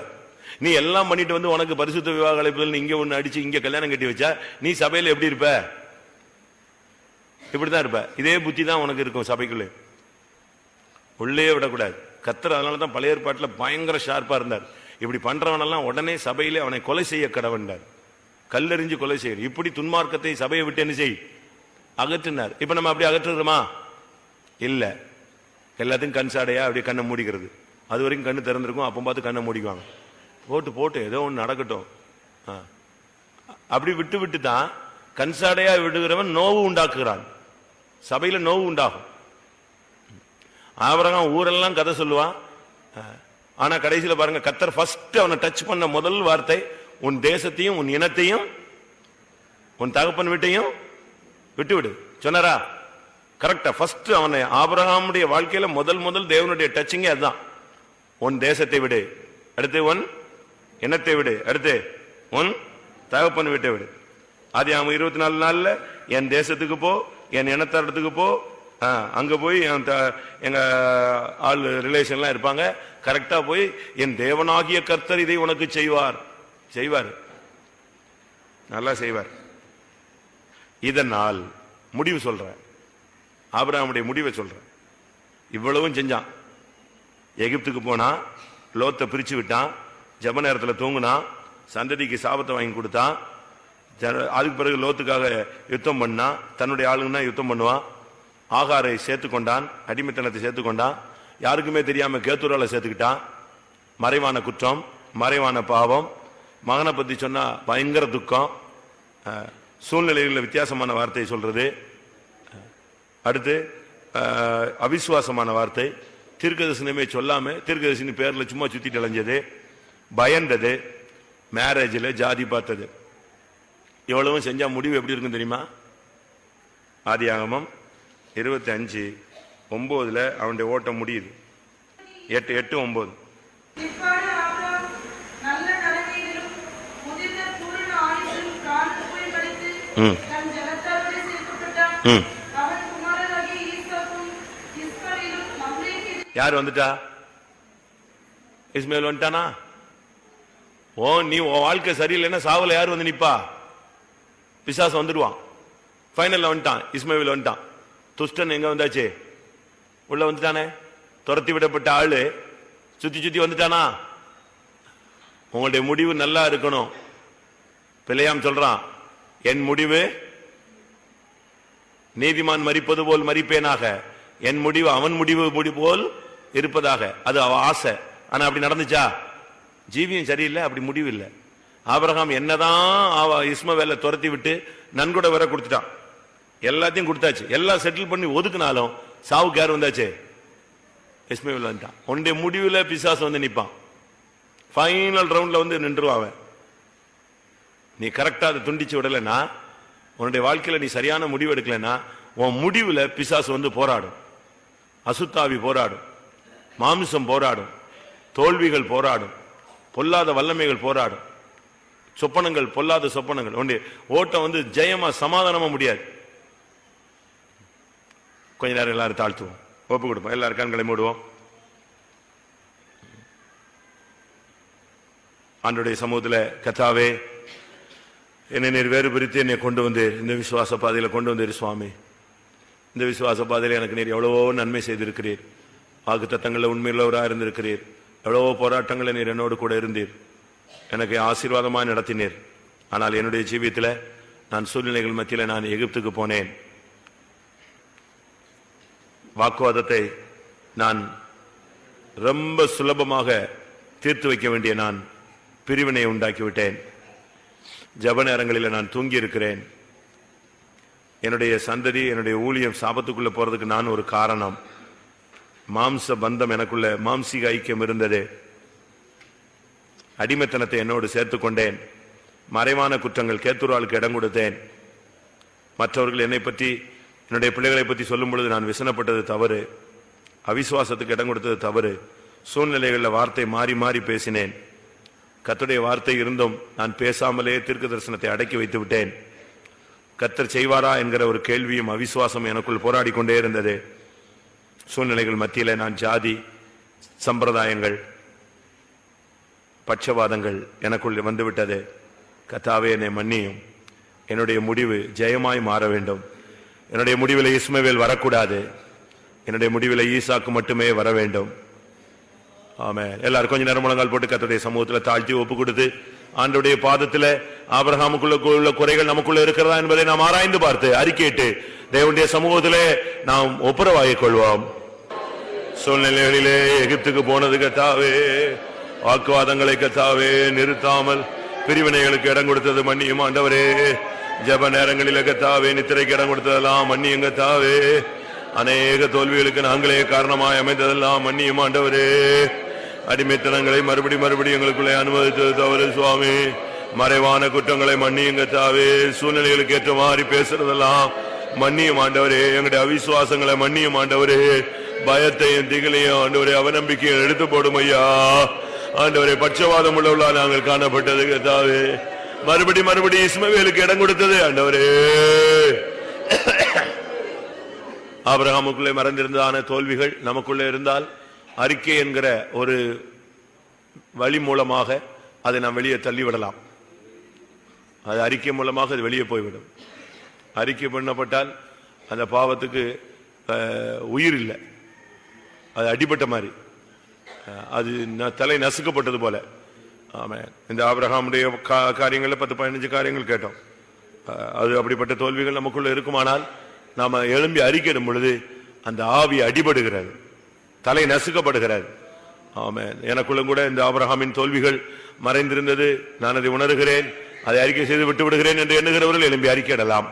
நீ எல்லாம் பண்ணிட்டு உனக்கு பரிசுத்த விவாக அழைப்புதல் இங்க ஒண்ணு அடிச்சு இங்க கல்யாணம் கட்டி வச்சா நீ சபையில எப்படி இருப்ப? இப்படிதான் இருப்ப. இதே புத்தி தான் உனக்கு இருக்கும் சபைக்குள்ளே, உள்ளே விடக்கூடாது. கர்த்தர் அதனாலதான் பழைய ஏற்பாட்டில் பயங்கர ஷார்ப்பா இருந்தார். இப்படி பண்றவனெல்லாம் உடனே சபையிலே அவனை கொலை செய்ய கடவண்டார், கல்லெறிஞ்சு கொலை செய்ய. இப்படி துன்மார்க்கத்தை சபையை விட்டு என்ன செய், அகற்றினார். இப்ப நம்ம அப்படி அகற்றுறோமா? இல்ல. எல்லாத்தையும் கண் சாடையா அப்படியே கண்ணை மூடிக்கிறது. அது வரைக்கும் கண்ணு திறந்திருக்கும், அப்போ பார்த்து கண்ணை மூடிக்குவாங்க. போட்டு ஏதோ ஒன்று நடக்கட்டும். அப்படி விட்டு விட்டு தான் கண் சாடையா விடுகிறவன் நோவு உண்டாக்குகிறான், சபையில நோவு உண்டாகும். ஆபிரகாம் ஊரெல்லாம் கதை சொல்லுவான். ஆனா கடைசியில பாருங்க, கர்த்தர் ஃபர்ஸ்ட் அவனை டச் பண்ண முதல் வார்த்தை, உன் தேசத்தையும் உன் இனத்தையும் உன் தகப்பன் வீட்டையும் விட்டு விடு சொன்னாரா? கரெக்டா. ஃபர்ஸ்ட் அவனை ஆபிரகாமுடைய வாழ்க்கையில முதல் தேவனுடைய டச்சிங்கே அதுதான். உன் தேசத்தை விடு, அடுத்து உன் இனத்தை விடு, அடுத்து உன் தகப்பன் வீட்டை விடு. ஆதியாகமம் 24 நாள்ல என் தேசத்துக்கு போ, என் இனத்தாரத்துக்கு போ, அங்க போய் எங்க ஆள் ரிலேஷன்லாம் இருப்பாங்க, கரெக்டா போய் என் தேவனாகிய கர்த்தர் இதை உனக்கு செய்வார், நல்லா செய்வார். இதனால் முடிவு சொல்றேன், ஆபிரகாமுடைய முடிவை சொல்றேன். இவ்வளவும் செஞ்சான். எகிப்துக்கு போனா, லோத்தை பிரிச்சு விட்டான், ஜப நேரத்தில் தூங்குனான், சந்ததிக்கு சாபத்தை வாங்கி கொடுத்தான். அதுக்கு பிறகு லோத்துக்காக யுத்தம் பண்ணான், தன்னுடைய ஆளுங்கன்னா யுத்தம் பண்ணுவான். ஆகாரை சேர்த்துக்கொண்டான், அடிமைத்தனத்தை சேர்த்துக்கொண்டான், யாருக்குமே தெரியாம கேத்தூரால சேர்த்துக்கிட்டான். மறைவான குற்றம், மறைவான பாவம். மகனை பத்தி சொன்னா பயங்கர துக்கம், சூழ்நிலைகளில் வித்தியாசமான வார்த்தை சொல்றது. அடுத்து அவிசுவாசமான வார்த்தை, தீர்க்கதரிசனமே சொல்லாம தீர்க்கதரிசனி பேர்ல சும்மா சுத்திட்டு அலைஞ்சது, பயந்தது, மேரேஜில் ஜாதி பார்த்தது. இவ்வளவும் செஞ்சா முடிவு எப்படி இருக்கும் தெரியுமா? ஆதியாகமம் 25:9 அவனுடைய ஓட்டம் முடியுது. 8:9 யார் வந்துட்டா? இஸ்மவேல் வந்துட்டானா? நீ வாழ்க்கை சரியில்லைன்னா சாவுல யாரு வந்து நிப்பா? பிசாசு வந்துடுவான். ஃபைனல்ல வந்துட்டான், இஸ்மவேல் வந்துட்டான். துஷ்டன் எங்க வந்தாச்சு? உள்ள வந்துட்டானே. துரத்தி விடப்பட்ட ஆளு சுத்தி சுத்தி வந்துட்டானா? உங்களுடைய முடிவு நல்லா இருக்கணும். பிள்ளையாம் சொல்றான், என் முடிவு நீதிமான் மரிப்பது போல் மரிப்பேனாக, என் முடிவு அவன் முடிவு போல் இருப்பதாக. அது அவ ஆசை. ஆனா அப்படி நடந்துச்சா? ஜீவியம் சரியில்லை, அப்படி முடிவு இல்லை. ஆபிரகாம் என்னதான் இஸ்மவேலை துரத்தி விட்டு நன்கொட வர கொடுத்துட்டான், எல்லாத்தையும் கொடுத்தாச்சு, எல்லாம் செட்டில் பண்ணி ஒதுக்குனாலும் சாவுக்கு யார் வந்தாச்சு? இஸ்மவேல் வந்துட்டான். உன்னுடைய முடிவுல பிசாசு வந்து நிப்பான். ஃபைனல் ரவுண்ட்ல வந்து நின்றுவான். நீ கரெக்டா அதை துண்டிச்சு விடலைன்னா, உன்னுடைய வாழ்க்கையில நீ சரியான முடிவு எடுக்கலன்னா, உன் முடிவுல பிசாசு வந்து போராடும். அசுத்தாவி போராடும், மாமிசம் போராடும், தோல்விகள் போராடும், பொல்லாத வல்லமைகள் போராடும், சொப்பனங்கள், பொல்லாத சொப்பனங்கள். உன்னுடைய ஓட்டம் வந்து ஜெயமா சமாதானமா முடியாது. கொஞ்ச நேரம் எல்லாரும் தாழ்த்துவோம், ஒப்பு கொடுப்போம், எல்லாரும் கண்களை மூடுவோம். ஆண்டவருடைய சமூகத்தில், கர்த்தாவே, என்னை நீர் வேறு பிரித்து என்னை கொண்டு வந்து இந்த விசுவாச பாதையில கொண்டு வந்தீர் சுவாமி. இந்த விசுவாச பாதையில எனக்கு நீர் எவ்வளவோ நன்மை செய்திருக்கிறீர். வாக்குத்தத்தங்களில் உண்மையுள்ளவராக இருந்திருக்கிறீர். எவ்வளவோ போராட்டங்களை நீர் என்னோடு கூட இருந்தீர். எனக்கு ஆசீர்வாதமாக நடத்தினீர். ஆனால் என்னுடைய ஜீவியத்தில் நான் சூழ்நிலைகள் மத்தியில் நான் எகிப்துக்கு போனேன். வாக்குவாதத்தை நான் ரொம்ப சுலபமாக தீர்த்து வைக்க வேண்டிய நான் பிரிவினை உண்டாக்கிவிட்டேன். ஜப நேரங்களில் நான் தூங்கி இருக்கிறேன். என்னுடைய சந்ததி, என்னுடைய ஊழியம் சாபத்துக்குள்ள போறதுக்கு நான் ஒரு காரணம். மாம்ச பந்தம், எனக்குள்ள மாம்சீக ஐக்கியம் இருந்தது. அடிமைத்தனத்தை என்னோடு சேர்த்துக் கொண்டேன். மறைவான குற்றங்கள், கேத்துராளுக்கு இடம் கொடுத்தேன். மற்றவர்கள் என்னை பற்றி, என்னுடைய பிள்ளைகளை பற்றி சொல்லும் பொழுது நான் விசனப்பட்டது தவறு. அவிசுவாசத்துக்கு இடம் கொடுத்தது தவறு. சூழ்நிலைகளில் வார்த்தை மாறி மாறி பேசினேன். கர்த்தருடைய வார்த்தை இருந்தும் நான் பேசாமலே தீர்க்க தரிசனத்தை அடக்கி வைத்து விட்டேன். கர்த்தர் செய்வாரா என்கிற ஒரு கேள்வியும் அவிசுவாசம் எனக்குள் போராடி கொண்டே இருந்தது. சூழ்நிலைகள் மத்தியில நான் ஜாதி, சம்பிரதாயங்கள், பட்சவாதங்கள் எனக்குள் வந்துவிட்டது. கர்த்தாவே, என்னை மன்னியும். என்னுடைய முடிவு ஜெயமாய் மாற வேண்டும். என்னுடைய முடிவில் இஸ்மவேல் வரக்கூடாது. என்னுடைய முடிவில் ஈசாக்கு மட்டுமே வர வேண்டும். ஆமென். எல்லாரும் கொஞ்ச நேரம் முழங்கால் போட்டு கர்த்தருடைய சமூகத்தில் தாழ்த்தி ஒப்பு கொடுத்து, ஆண்டவருடைய பாதத்தில் ஆபிரகாமுக்குள்ள உள்ள குறைகள் நமக்குள்ள இருக்கிறதா என்பதை நாம் ஆராய்ந்து பார்த்து அறிக்கையிட்டு தேவனுடைய சமூகத்திலே நாம் ஒப்புரவாகிக் கொள்வோம். சூழ்நிலைகளிலே எகிப்துக்கு போனது கர்த்தாவே, வாக்குவாதங்களை கர்த்தாவே நிறுத்தாமல் பிரிவினைகளுக்கு இடம் கொடுத்தது மன்னியும் ஆண்டவரே. ஜப நேரங்களில் கர்த்தாவே நித்திரைக்கு இடம் கொடுத்ததெல்லாம் மன்னியும் கர்த்தாவே. அநேக தோல்விகளுக்கு நாங்களே காரணமாய் அமைந்ததெல்லாம் மன்னியும் ஆண்டவரே. அடிமைத்தனங்களை மறுபடி எங்களுக்குள்ளே அனுமதித்தது தவறு சுவாமி. மறைவான குற்றங்களை மன்னியும் கர்த்தாவே. சூழ்நிலைகளுக்கு ஏற்ற மாதிரி பேசுறதெல்லாம் மன்னியும் ஆண்டவரே. எங்களுடைய அவிசுவாசங்களை மன்னியும் ஆண்டவரே. பயத்தையும் திகழையும் ஆண்டவரே, அவநம்பிக்கையும் எடுத்து போடும் ஐயா ஆண்டவரே. பட்சவாதம் உள்ளவர்களா நாங்கள் காணப்பட்டது கர்த்தாவே. மறுபடி இஸ்மவேலுக்கு இடம் கொடுத்தது ஆண்டவரே. ஆபிரகாமுக்குள்ளே மறைந்திருந்ததான தோல்விகள் நமக்குள்ளே இருந்தால் அறிக்கை என்கிற ஒரு வழி மூலமாக அதை நாம் வெளியே தள்ளிவிடலாம். அது அறிக்கை மூலமாக அது வெளியே போய்விடும். அறிக்கை பண்ணப்பட்டால் அந்த பாவத்துக்கு உயிர் இல்லை, அது அடிபட்ட மாதிரி, அது தலை நசுக்கப்பட்டது போல. ஆமென். இந்த ஆபிரகாமுடைய காரியங்களில் 10-15 காரியங்கள் கேட்டோம். அது அப்படிப்பட்ட தோல்விகள் நமக்குள்ள இருக்குமானால் நாம எழும்பி அறிக்கையிடும் பொழுது அந்த ஆவி அடிபடுகிறது, தலை நசுக்கப்படுகிறது. ஆமென். எனக்குள்ளும் கூட இந்த ஆபிரகாமின் தோல்விகள் மறைந்திருந்தது. நான் அதை உணர்கிறேன், அதை அறிக்கை செய்து விட்டு விடுகிறேன் என்று எண்ணுகிறவர்கள் எழும்பி அறிக்கையிடலாம்.